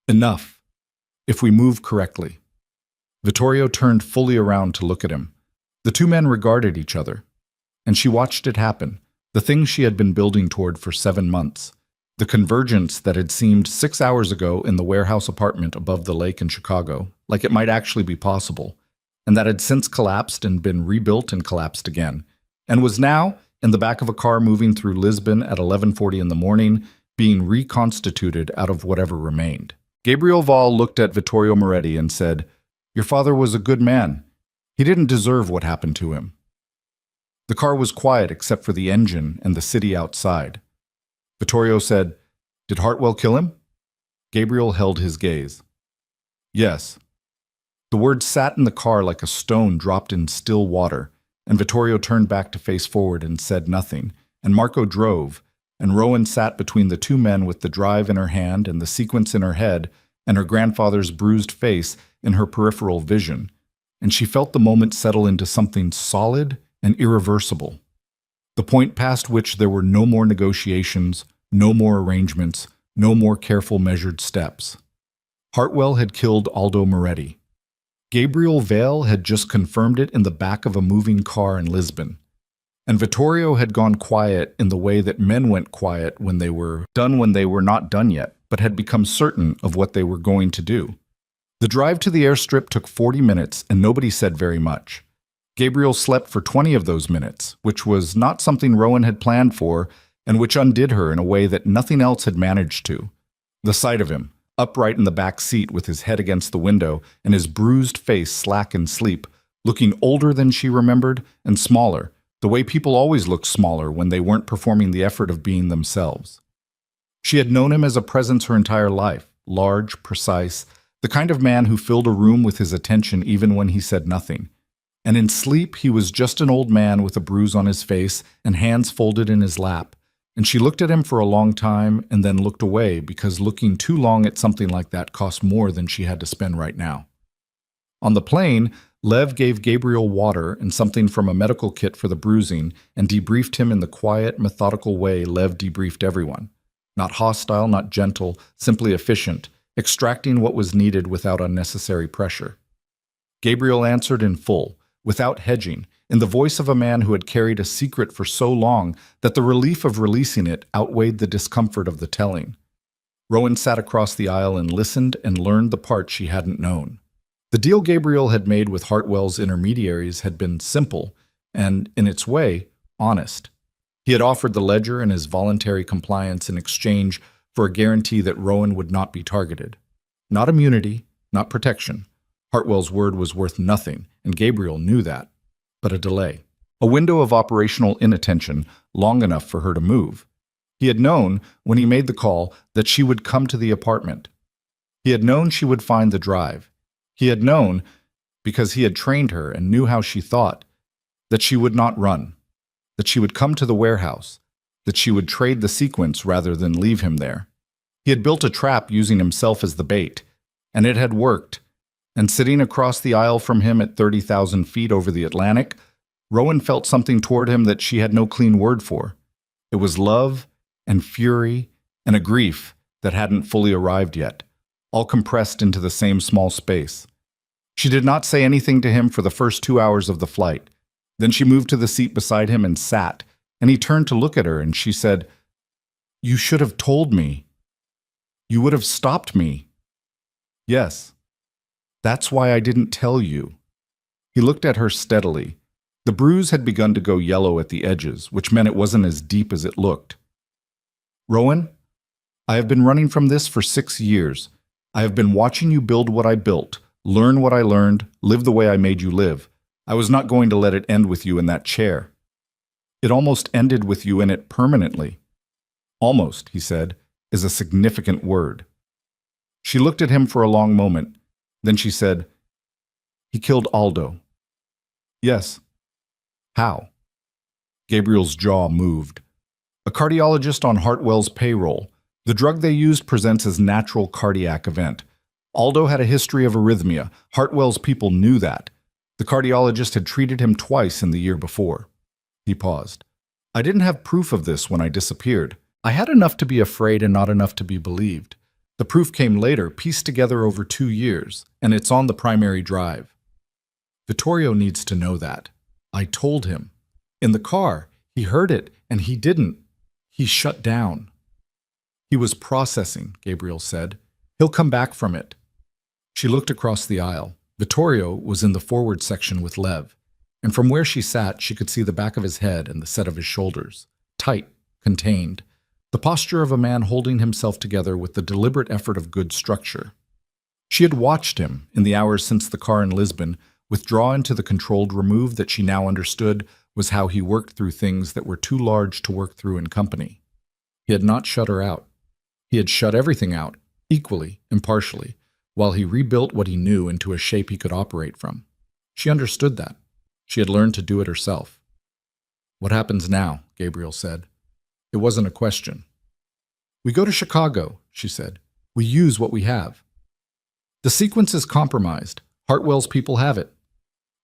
"Enough, if we move correctly." Vittorio turned fully around to look at him. The two men regarded each other, and she watched it happen, the thing she had been building toward for 7 months. The convergence that had seemed 6 hours ago in the warehouse apartment above the lake in Chicago, like it might actually be possible, and that had since collapsed and been rebuilt and collapsed again, and was now, in the back of a car moving through Lisbon at 11:40 in the morning, being reconstituted out of whatever remained. Gabriel Vall looked at Vittorio Moretti and said, "Your father was a good man. He didn't deserve what happened to him." The car was quiet except for the engine and the city outside. Vittorio said, "Did Hartwell kill him?" Gabriel held his gaze. "Yes." The word sat in the car like a stone dropped in still water, and Vittorio turned back to face forward and said nothing, and Marco drove, and Rowan sat between the two men with the drive in her hand and the sequence in her head and her grandfather's bruised face in her peripheral vision, and she felt the moment settle into something solid and irreversible. The point past which there were no more negotiations, no more arrangements, no more careful measured steps. Hartwell had killed Aldo Moretti. Gabriel Vale had just confirmed it in the back of a moving car in Lisbon. And Vittorio had gone quiet in the way that men went quiet when they were not done yet, but had become certain of what they were going to do. The drive to the airstrip took 40 minutes, and nobody said very much. Gabriel slept for 20 of those minutes, which was not something Rowan had planned for, and which undid her in a way that nothing else had managed to. The sight of him, upright in the back seat with his head against the window and his bruised face slack in sleep, looking older than she remembered and smaller, the way people always looked smaller when they weren't performing the effort of being themselves. She had known him as a presence her entire life, large, precise, the kind of man who filled a room with his attention even when he said nothing. And in sleep he was just an old man with a bruise on his face and hands folded in his lap, and she looked at him for a long time and then looked away because looking too long at something like that cost more than she had to spend right now. On the plane, Lev gave Gabriel water and something from a medical kit for the bruising and debriefed him in the quiet, methodical way Lev debriefed everyone. Not hostile, not gentle, simply efficient, extracting what was needed without unnecessary pressure. Gabriel answered in full, without hedging, in the voice of a man who had carried a secret for so long that the relief of releasing it outweighed the discomfort of the telling. Rowan sat across the aisle and listened and learned the part she hadn't known. The deal Gabriel had made with Hartwell's intermediaries had been simple and, in its way, honest. He had offered the ledger and his voluntary compliance in exchange for a guarantee that Rowan would not be targeted. Not immunity, not protection. Hartwell's word was worth nothing, and Gabriel knew that. But a delay. A window of operational inattention long enough for her to move. He had known, when he made the call, that she would come to the apartment. He had known she would find the drive. He had known, because he had trained her and knew how she thought, that she would not run, that she would come to the warehouse, that she would trade the sequence rather than leave him there. He had built a trap using himself as the bait, and it had worked. And sitting across the aisle from him at 30,000 feet over the Atlantic, Rowan felt something toward him that she had no clean word for. It was love and fury and a grief that hadn't fully arrived yet, all compressed into the same small space. She did not say anything to him for the first 2 hours of the flight. Then she moved to the seat beside him and sat, and he turned to look at her, and she said, "You should have told me. You would have stopped me." "Yes. That's why I didn't tell you." He looked at her steadily. The bruise had begun to go yellow at the edges, which meant it wasn't as deep as it looked. "Rowan, I have been running from this for 6 years. I have been watching you build what I built, learn what I learned, live the way I made you live. I was not going to let it end with you in that chair. It almost ended with you in it permanently." "Almost," he said, is a significant word. She looked at him for a long moment. Then she said, "He killed Aldo." "Yes." "How?" Gabriel's jaw moved. "A cardiologist on Hartwell's payroll. The drug they used presents as natural cardiac event. Aldo had a history of arrhythmia. Hartwell's people knew that. The cardiologist had treated him twice in the year before." He paused. "I didn't have proof of this when I disappeared. I had enough to be afraid and not enough to be believed. The proof came later, pieced together over 2 years, and it's on the primary drive. Vittorio needs to know that. I told him. In the car, he heard it, and he didn't. He shut down. He was processing, Gabriel said. He'll come back from it. She looked across the aisle. Vittorio was in the forward section with Lev, and from where she sat, she could see the back of his head and the set of his shoulders. Tight, contained. The posture of a man holding himself together with the deliberate effort of good structure. She had watched him, in the hours since the car in Lisbon, withdraw into the controlled remove that she now understood was how he worked through things that were too large to work through in company. He had not shut her out. He had shut everything out, equally, impartially, while he rebuilt what he knew into a shape he could operate from. She understood that. She had learned to do it herself. What happens now? Gabriel said. It wasn't a question. We go to Chicago, she said. We use what we have. The sequence is compromised. Hartwell's people have it.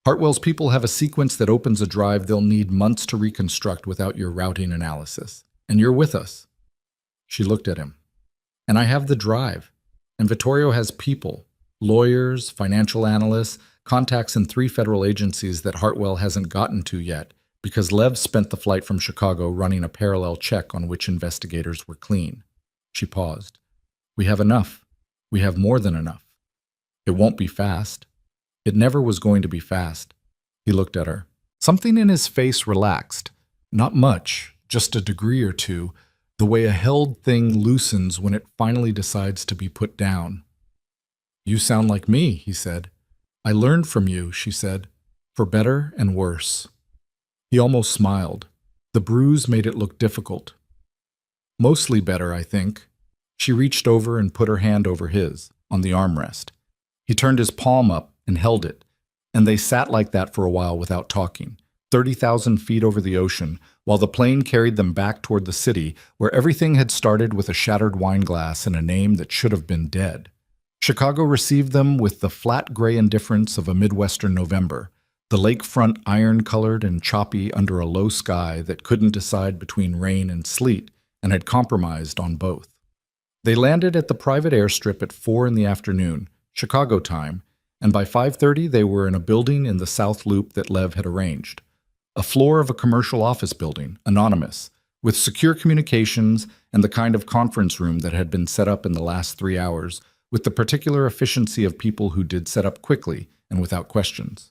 Hartwell's people have a sequence that opens a drive they'll need months to reconstruct without your routing analysis. And you're with us. She looked at him. And I have the drive. And Vittorio has people, lawyers, financial analysts, contacts in 3 federal agencies that Hartwell hasn't gotten to yet, because Lev spent the flight from Chicago running a parallel check on which investigators were clean. She paused. We have enough. We have more than enough. It won't be fast. It never was going to be fast. He looked at her. Something in his face relaxed. Not much, just a degree or two, the way a held thing loosens when it finally decides to be put down. You sound like me, he said. I learned from you, she said, for better and worse. He almost smiled. The bruise made it look difficult. Mostly better, I think. She reached over and put her hand over his, on the armrest. He turned his palm up and held it, and they sat like that for a while without talking, 30,000 feet over the ocean, while the plane carried them back toward the city, where everything had started with a shattered wine glass and a name that should have been dead. Chicago received them with the flat gray indifference of a Midwestern November, the lakefront iron-colored and choppy under a low sky that couldn't decide between rain and sleet and had compromised on both. They landed at the private airstrip at 4 in the afternoon, Chicago time, and by 5:30 they were in a building in the South Loop that Lev had arranged. A floor of a commercial office building, anonymous, with secure communications and the kind of conference room that had been set up in the last 3 hours, with the particular efficiency of people who did set up quickly and without questions.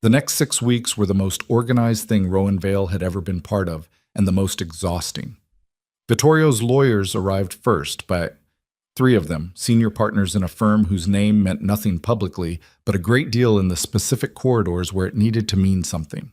The next 6 weeks were the most organized thing Rowan Vale had ever been part of, and the most exhausting. Vittorio's lawyers arrived first, by 3 of them, senior partners in a firm whose name meant nothing publicly, but a great deal in the specific corridors where it needed to mean something.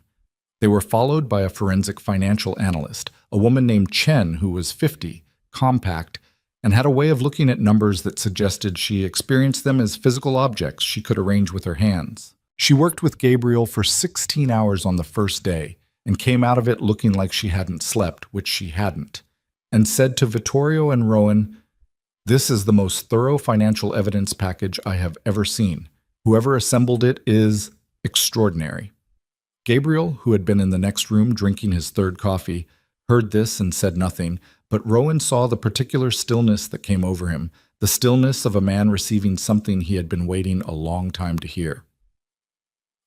They were followed by a forensic financial analyst, a woman named Chen who was 50, compact, and had a way of looking at numbers that suggested she experienced them as physical objects she could arrange with her hands. She worked with Gabriel for 16 hours on the first day and came out of it looking like she hadn't slept, which she hadn't, and said to Vittorio and Rowan, "This is the most thorough financial evidence package I have ever seen. Whoever assembled it is extraordinary." Gabriel, who had been in the next room drinking his 3rd coffee, heard this and said nothing, but Rowan saw the particular stillness that came over him, the stillness of a man receiving something he had been waiting a long time to hear.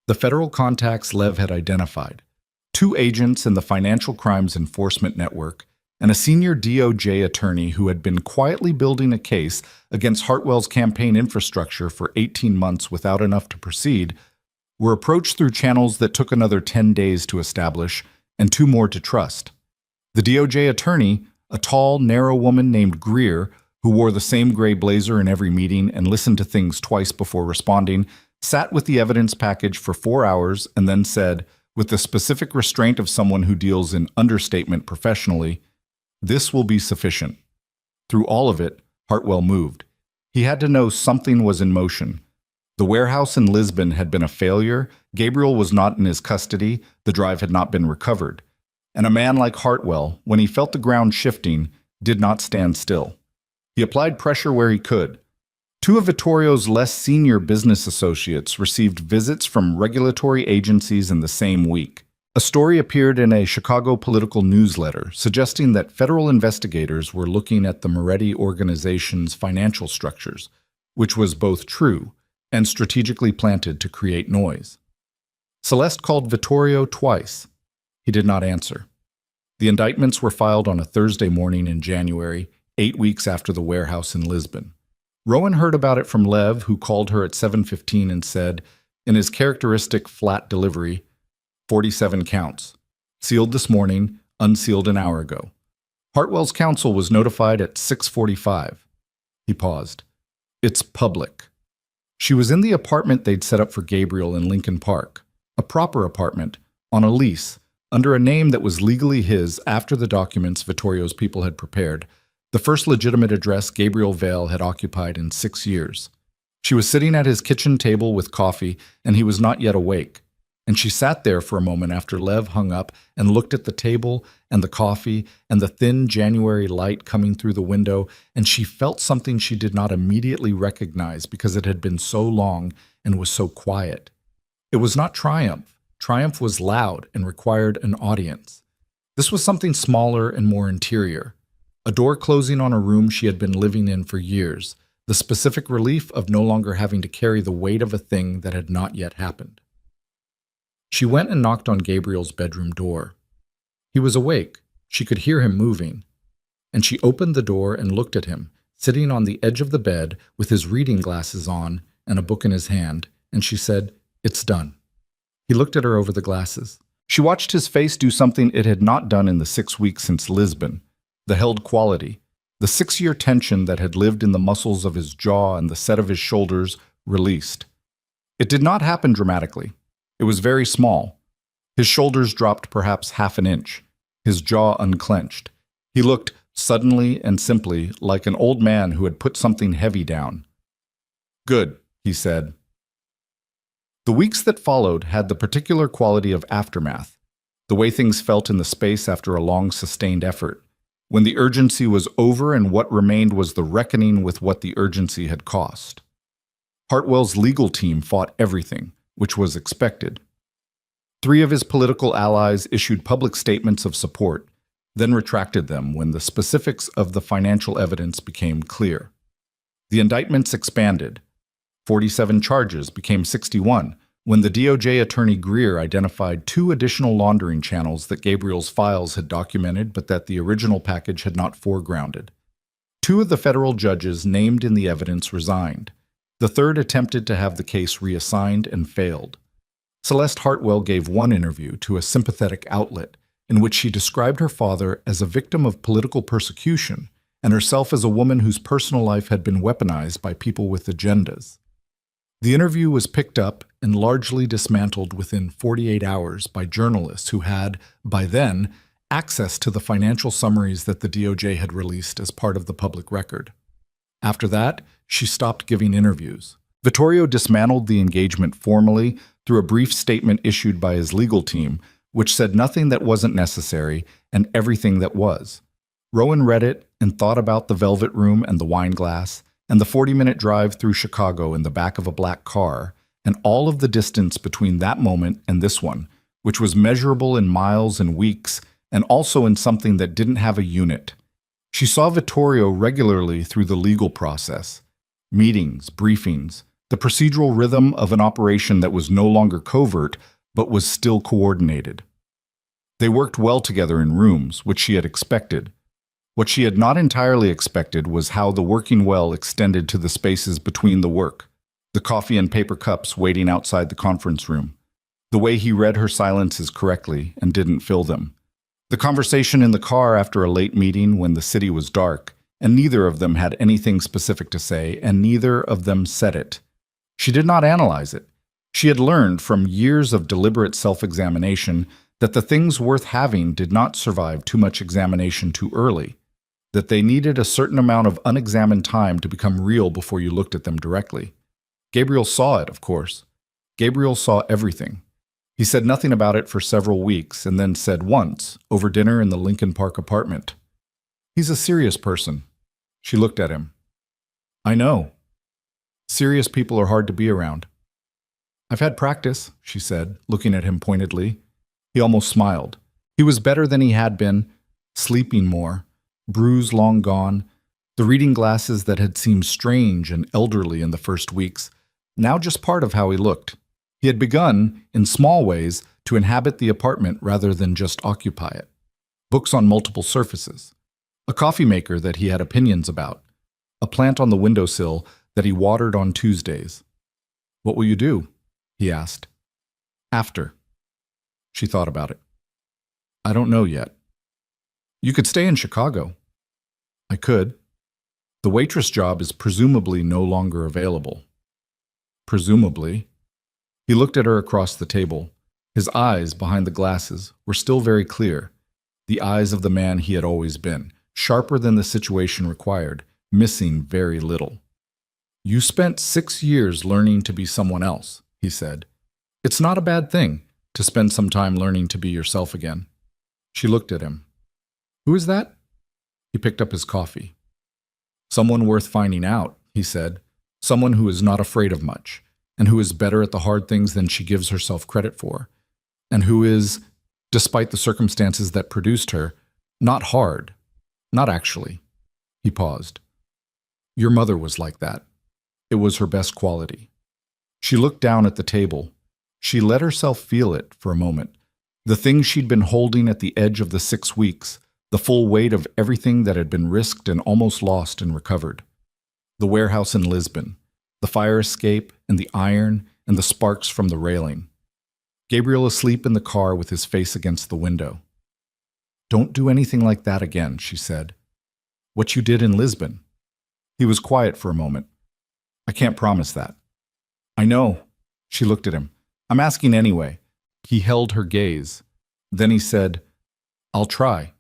The federal contacts Lev had identified, 2 agents in the Financial Crimes Enforcement Network, and a senior DOJ attorney who had been quietly building a case against Hartwell's campaign infrastructure for 18 months without enough to proceed, were approached through channels that took another 10 days to establish and 2 more to trust. The DOJ attorney, a tall, narrow woman named Greer, who wore the same gray blazer in every meeting and listened to things twice before responding, sat with the evidence package for 4 hours and then said, with the specific restraint of someone who deals in understatement professionally, "This will be sufficient." Through all of it, Hartwell moved. He had to know something was in motion. The warehouse in Lisbon had been a failure, Gabriel was not in his custody, the drive had not been recovered. And a man like Hartwell, when he felt the ground shifting, did not stand still. He applied pressure where he could. 2 of Vittorio's less senior business associates received visits from regulatory agencies in the same week. A story appeared in a Chicago political newsletter suggesting that federal investigators were looking at the Moretti organization's financial structures, which was both true and strategically planted to create noise. Celeste called Vittorio twice. He did not answer. The indictments were filed on a Thursday morning in January, 8 weeks after the warehouse in Lisbon. Rowan heard about it from Lev, who called her at 7:15 and said, in his characteristic flat delivery, 47 counts. Sealed this morning, unsealed an hour ago. Hartwell's counsel was notified at 6:45. He paused. It's public. She was in the apartment they'd set up for Gabriel in Lincoln Park, a proper apartment, on a lease, under a name that was legally his after the documents Vittorio's people had prepared, the first legitimate address Gabriel Vale had occupied in 6 years. She was sitting at his kitchen table with coffee, and he was not yet awake. And she sat there for a moment after Lev hung up and looked at the table and the coffee and the thin January light coming through the window, and she felt something she did not immediately recognize because it had been so long and was so quiet. It was not triumph. Triumph was loud and required an audience. This was something smaller and more interior. A door closing on a room she had been living in for years, the specific relief of no longer having to carry the weight of a thing that had not yet happened. She went and knocked on Gabriel's bedroom door. He was awake. She could hear him moving. And she opened the door and looked at him, sitting on the edge of the bed with his reading glasses on and a book in his hand, and she said, "It's done." He looked at her over the glasses. She watched his face do something it had not done in the 6 weeks since Lisbon, the held quality, the 6-year tension that had lived in the muscles of his jaw and the set of his shoulders released. It did not happen dramatically. It was very small. His shoulders dropped perhaps half an inch, his jaw unclenched. He looked, suddenly and simply, like an old man who had put something heavy down. "Good," he said. The weeks that followed had the particular quality of aftermath, the way things felt in the space after a long sustained effort, when the urgency was over and what remained was the reckoning with what the urgency had cost. Hartwell's legal team fought everything, which was expected. 3 of his political allies issued public statements of support, then retracted them when the specifics of the financial evidence became clear. The indictments expanded. 47 charges became 61 when the DOJ attorney Greer identified 2 additional laundering channels that Gabriel's files had documented but that the original package had not foregrounded. 2 of the federal judges named in the evidence resigned. The 3rd attempted to have the case reassigned and failed. Celeste Hartwell gave one interview to a sympathetic outlet in which she described her father as a victim of political persecution and herself as a woman whose personal life had been weaponized by people with agendas. The interview was picked up and largely dismantled within 48 hours by journalists who had, by then, access to the financial summaries that the DOJ had released as part of the public record. After that, she stopped giving interviews. Vittorio dismantled the engagement formally through a brief statement issued by his legal team, which said nothing that wasn't necessary and everything that was. Rowan read it and thought about the velvet room and the wine glass, and the 40-minute drive through Chicago in the back of a black car, and all of the distance between that moment and this one, which was measurable in miles and weeks, and also in something that didn't have a unit. She saw Vittorio regularly through the legal process. Meetings, briefings, the procedural rhythm of an operation that was no longer covert, but was still coordinated. They worked well together in rooms, which she had expected. What she had not entirely expected was how the working well extended to the spaces between the work, the coffee and paper cups waiting outside the conference room, the way he read her silences correctly and didn't fill them, the conversation in the car after a late meeting when the city was dark, and neither of them had anything specific to say, and neither of them said it. She did not analyze it. She had learned from years of deliberate self-examination that the things worth having did not survive too much examination too early, that they needed a certain amount of unexamined time to become real before you looked at them directly. Gabriel saw it, of course. Gabriel saw everything. He said nothing about it for several weeks, and then said once, over dinner in the Lincoln Park apartment, "He's a serious person." She looked at him. "I know. Serious people are hard to be around." "I've had practice," she said, looking at him pointedly. He almost smiled. He was better than he had been, sleeping more, bruise long gone, the reading glasses that had seemed strange and elderly in the first weeks, now just part of how he looked. He had begun, in small ways, to inhabit the apartment rather than just occupy it. Books on multiple surfaces. A coffee maker that he had opinions about. A plant on the windowsill that he watered on Tuesdays. "What will you do?" he asked. "After." She thought about it. "I don't know yet." "You could stay in Chicago." "I could." "The waitress job is presumably no longer available." "Presumably." He looked at her across the table. His eyes, behind the glasses, were still very clear. The eyes of the man he had always been, sharper than the situation required, missing very little. "You spent 6 years learning to be someone else," he said. "It's not a bad thing to spend some time learning to be yourself again." She looked at him. "Who is that?" He picked up his coffee. "Someone worth finding out," he said. "Someone who is not afraid of much, and who is better at the hard things than she gives herself credit for, and who is, despite the circumstances that produced her, not hard. Not actually." He paused. "Your mother was like that. It was her best quality." She looked down at the table. She let herself feel it for a moment. The things she'd been holding at the edge of the 6 weeks, the full weight of everything that had been risked and almost lost and recovered. The warehouse in Lisbon, the fire escape and the iron and the sparks from the railing. Gabriel asleep in the car with his face against the window. "Don't do anything like that again," she said. "What you did in Lisbon." He was quiet for a moment. "I can't promise that." "I know." She looked at him. "I'm asking anyway." He held her gaze. Then he said, "I'll try."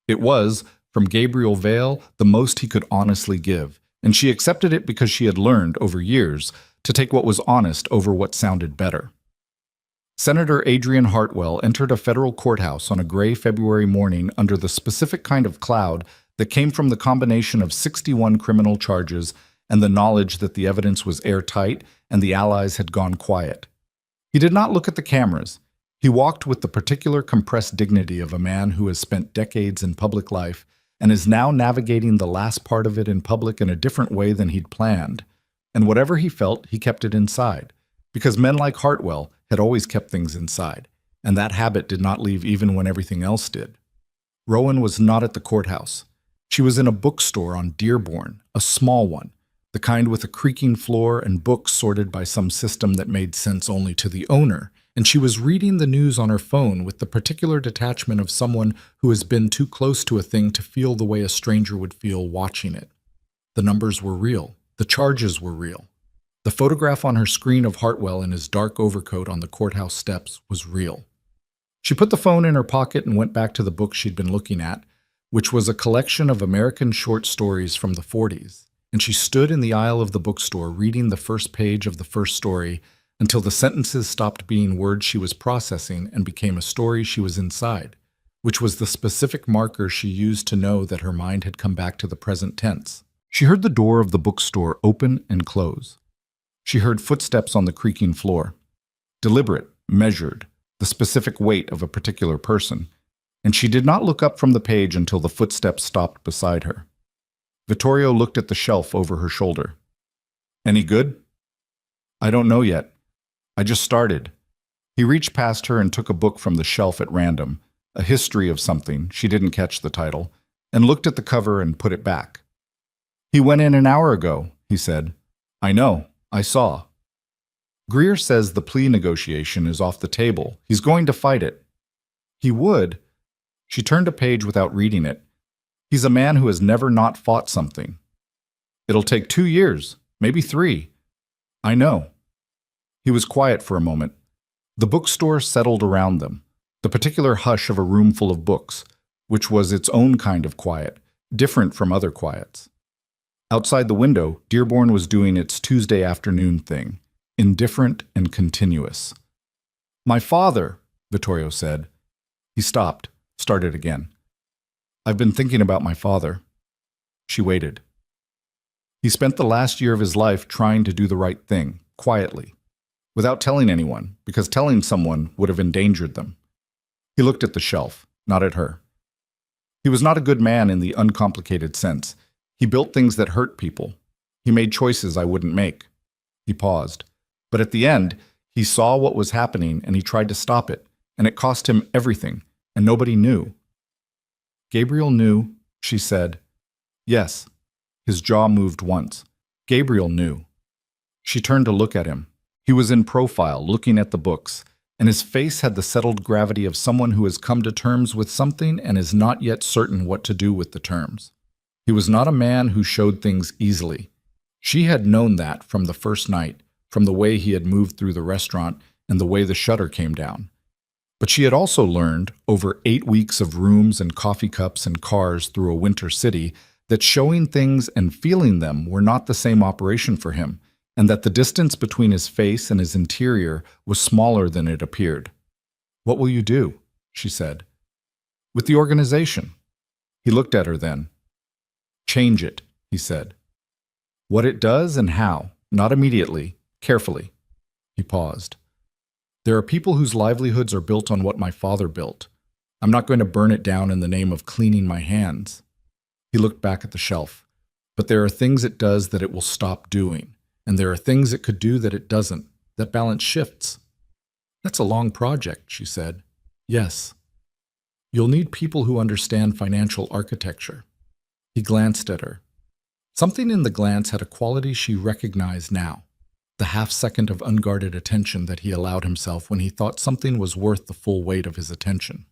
It was, from Gabriel Vale, the most he could honestly give, and she accepted it because she had learned, over years, to take what was honest over what sounded better. Senator Adrian Hartwell entered a federal courthouse on a gray February morning under the specific kind of cloud that came from the combination of 61 criminal charges and the knowledge that the evidence was airtight and the allies had gone quiet. He did not look at the cameras. He walked with the particular compressed dignity of a man who has spent decades in public life and is now navigating the last part of it in public in a different way than he'd planned. And whatever he felt, he kept it inside, because men like Hartwell had always kept things inside, and that habit did not leave even when everything else did. Rowan was not at the courthouse. She was in a bookstore on Dearborn, a small one, the kind with a creaking floor and books sorted by some system that made sense only to the owner, and she was reading the news on her phone with the particular detachment of someone who has been too close to a thing to feel the way a stranger would feel watching it. The numbers were real. The charges were real. The photograph on her screen of Hartwell in his dark overcoat on the courthouse steps was real. She put the phone in her pocket and went back to the book she'd been looking at, which was a collection of American short stories from the 40s, and she stood in the aisle of the bookstore reading the first page of the first story until the sentences stopped being words she was processing and became a story she was inside, which was the specific marker she used to know that her mind had come back to the present tense. She heard the door of the bookstore open and close. She heard footsteps on the creaking floor. Deliberate, measured, the specific weight of a particular person, and she did not look up from the page until the footsteps stopped beside her. Vittorio looked at the shelf over her shoulder. "Any good?" "I don't know yet. I just started." He reached past her and took a book from the shelf at random, a history of something, she didn't catch the title, and looked at the cover and put it back. "He went in an hour ago," he said. "I know. I saw." "Greer says the plea negotiation is off the table. He's going to fight it." "He would." She turned a page without reading it. "He's a man who has never not fought something." "It'll take 2 years, maybe 3. "I know." He was quiet for a moment. The bookstore settled around them, the particular hush of a room full of books, which was its own kind of quiet, different from other quiets. Outside the window, Dearborn was doing its Tuesday afternoon thing, indifferent and continuous. "My father," Vittorio said. He stopped, started again. "I've been thinking about my father." She waited. "He spent the last year of his life trying to do the right thing, quietly, without telling anyone, because telling someone would have endangered them." He looked at the shelf, not at her. "He was not a good man in the uncomplicated sense. He built things that hurt people. He made choices I wouldn't make." He paused. "But at the end, He saw what was happening and he tried to stop it, and it cost him everything, and nobody knew. Gabriel knew, she said. Yes. His jaw moved once. Gabriel knew. She turned to look at him. He was in profile, looking at the books, and his face had the settled gravity of someone who has come to terms with something and is not yet certain what to do with the terms. He was not a man who showed things easily. She had known that from the first night, from the way he had moved through the restaurant and the way the shutter came down. But she had also learned, over 8 weeks of rooms and coffee cups and cars through a winter city, that showing things and feeling them were not the same operation for him, and that the distance between his face and his interior was smaller than it appeared. "What will you do?" she said. "With the organization." He looked at her then. "Change it," he said. "What it does and how, not immediately, carefully." He paused. "There are people whose livelihoods are built on what my father built. I'm not going to burn it down in the name of cleaning my hands." He looked back at the shelf. "But there are things it does that it will stop doing, and there are things it could do that it doesn't. That balance shifts." "That's a long project," she said. "Yes. You'll need people who understand financial architecture." He glanced at her. Something in the glance had a quality she recognized now, the half-second of unguarded attention that he allowed himself when he thought something was worth the full weight of his attention.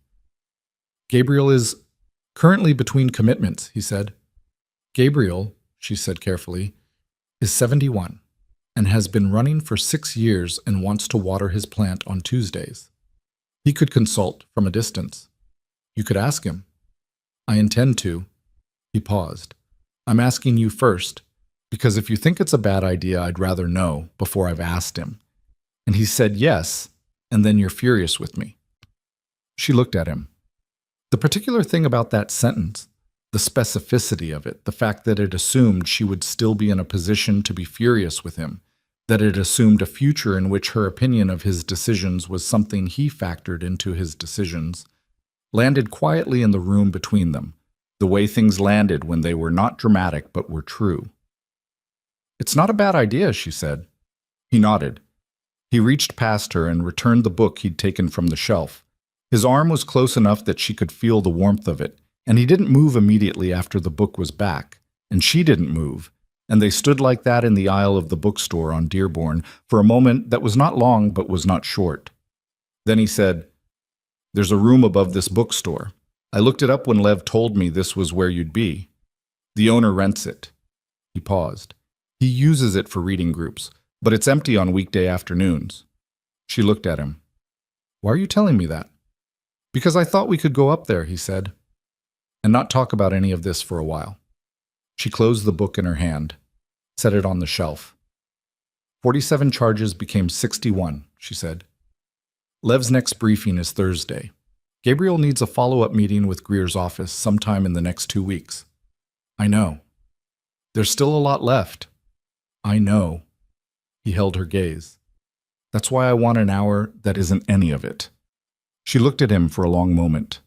"Gabriel is currently between commitments," he said. "Gabriel," she said carefully, "is 71 and has been running for 6 years and wants to water his plant on Tuesdays. He could consult from a distance. You could ask him." "I intend to." He paused. "I'm asking you first, because if you think it's a bad idea, I'd rather know before I've asked him." And he said yes, and then you're furious with me. She looked at him. The particular thing about that sentence, the specificity of it, the fact that it assumed she would still be in a position to be furious with him, that it assumed a future in which her opinion of his decisions was something he factored into his decisions, landed quietly in the room between them, the way things landed when they were not dramatic but were true. "It's not a bad idea," she said. He nodded. He reached past her and returned the book he'd taken from the shelf. His arm was close enough that she could feel the warmth of it, and he didn't move immediately after the book was back, and she didn't move, and they stood like that in the aisle of the bookstore on Dearborn for a moment that was not long but was not short. Then he said, "There's a room above this bookstore. I looked it up when Lev told me this was where you'd be. The owner rents it." He paused. "He uses it for reading groups, but it's empty on weekday afternoons." She looked at him. "Why are you telling me that?" "Because I thought we could go up there," he said, "and not talk about any of this for a while." She closed the book in her hand, set it on the shelf. 47 charges became 61, she said. "Lev's next briefing is Thursday. Gabriel needs a follow-up meeting with Greer's office sometime in the next 2 weeks." "I know." "There's still a lot left." "I know." He held her gaze. "That's why I want an hour that isn't any of it." She looked at him for a long moment.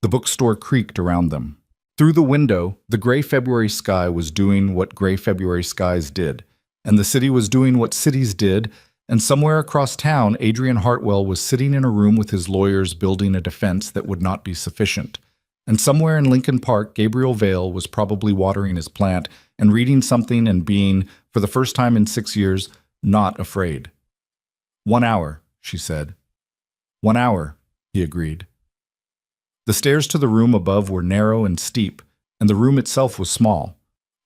The bookstore creaked around them. Through the window, the gray February sky was doing what gray February skies did, and the city was doing what cities did, and somewhere across town, Adrian Hartwell was sitting in a room with his lawyers building a defense that would not be sufficient. And somewhere in Lincoln Park, Gabriel Vale was probably watering his plant and reading something and being, for the first time in 6 years, not afraid. 1 hour, she said. 1 hour, he agreed. The stairs to the room above were narrow and steep, and the room itself was small.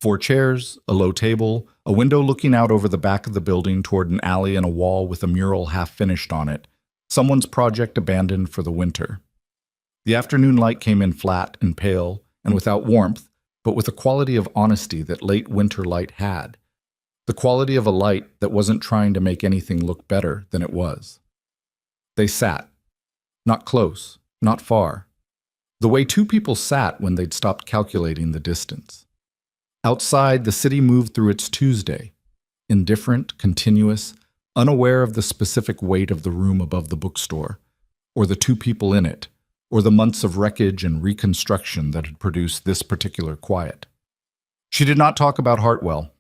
4 chairs, a low table, a window looking out over the back of the building toward an alley and a wall with a mural half-finished on it, someone's project abandoned for the winter. The afternoon light came in flat and pale and without warmth, but with a quality of honesty that late winter light had, the quality of a light that wasn't trying to make anything look better than it was. They sat. Not close, not far. The way 2 people sat when they'd stopped calculating the distance. Outside, the city moved through its Tuesday, indifferent, continuous, unaware of the specific weight of the room above the bookstore, or the 2 people in it, or the months of wreckage and reconstruction that had produced this particular quiet. She did not talk about Hartwell.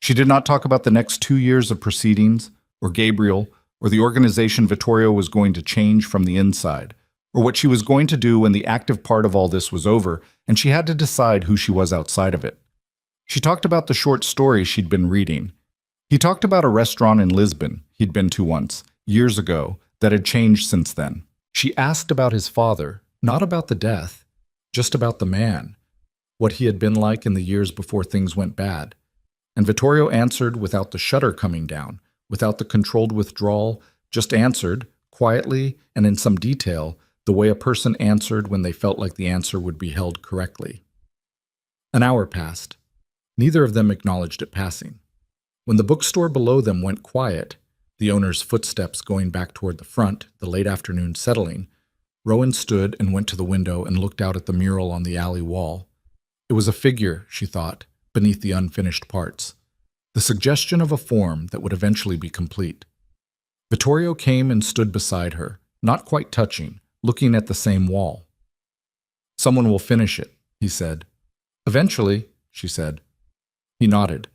She did not talk about the next 2 years of proceedings, or Gabriel, or the organization Vittorio was going to change from the inside, or what she was going to do when the active part of all this was over and she had to decide who she was outside of it. She talked about the short story she'd been reading. He talked about a restaurant in Lisbon he'd been to once, years ago, that had changed since then. She asked about his father, not about the death, just about the man, what he had been like in the years before things went bad. And Vittorio answered without the shudder coming down, without the controlled withdrawal, just answered, quietly and in some detail, the way a person answered when they felt like the answer would be held correctly. An hour passed. Neither of them acknowledged it passing. When the bookstore below them went quiet, the owner's footsteps going back toward the front, the late afternoon settling, Rowan stood and went to the window and looked out at the mural on the alley wall. It was a figure, she thought, beneath the unfinished parts, the suggestion of a form that would eventually be complete. Vittorio came and stood beside her, not quite touching, looking at the same wall. "Someone will finish it," he said. "Eventually," she said. He nodded.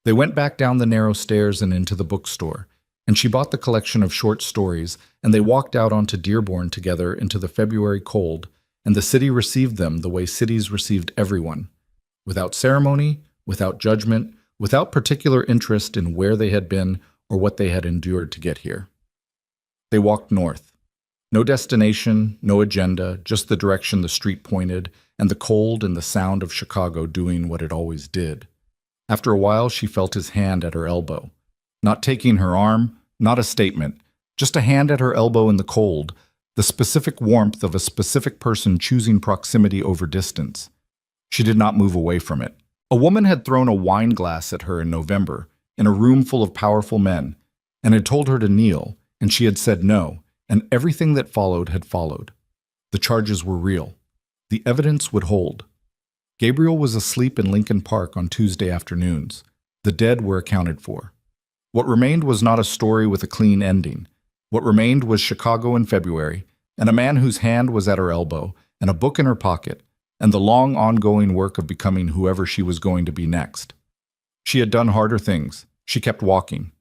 They went back down the narrow stairs and into the bookstore, and she bought the collection of short stories, and they walked out onto Dearborn together into the February cold, and the city received them the way cities received everyone, without ceremony, without judgment, without particular interest in where they had been or what they had endured to get here. They walked north. No destination, no agenda, just the direction the street pointed, and the cold and the sound of Chicago doing what it always did. After a while, she felt his hand at her elbow. Not taking her arm, not a statement, just a hand at her elbow in the cold, the specific warmth of a specific person choosing proximity over distance. She did not move away from it. A woman had thrown a wine glass at her in November, in a room full of powerful men, and had told her to kneel, and she had said no, and everything that followed had followed. The charges were real. The evidence would hold. Gabriel was asleep in Lincoln Park on Tuesday afternoons. The dead were accounted for. What remained was not a story with a clean ending. What remained was Chicago in February, and a man whose hand was at her elbow, and a book in her pocket, and the long ongoing work of becoming whoever she was going to be next. She had done harder things. She kept walking.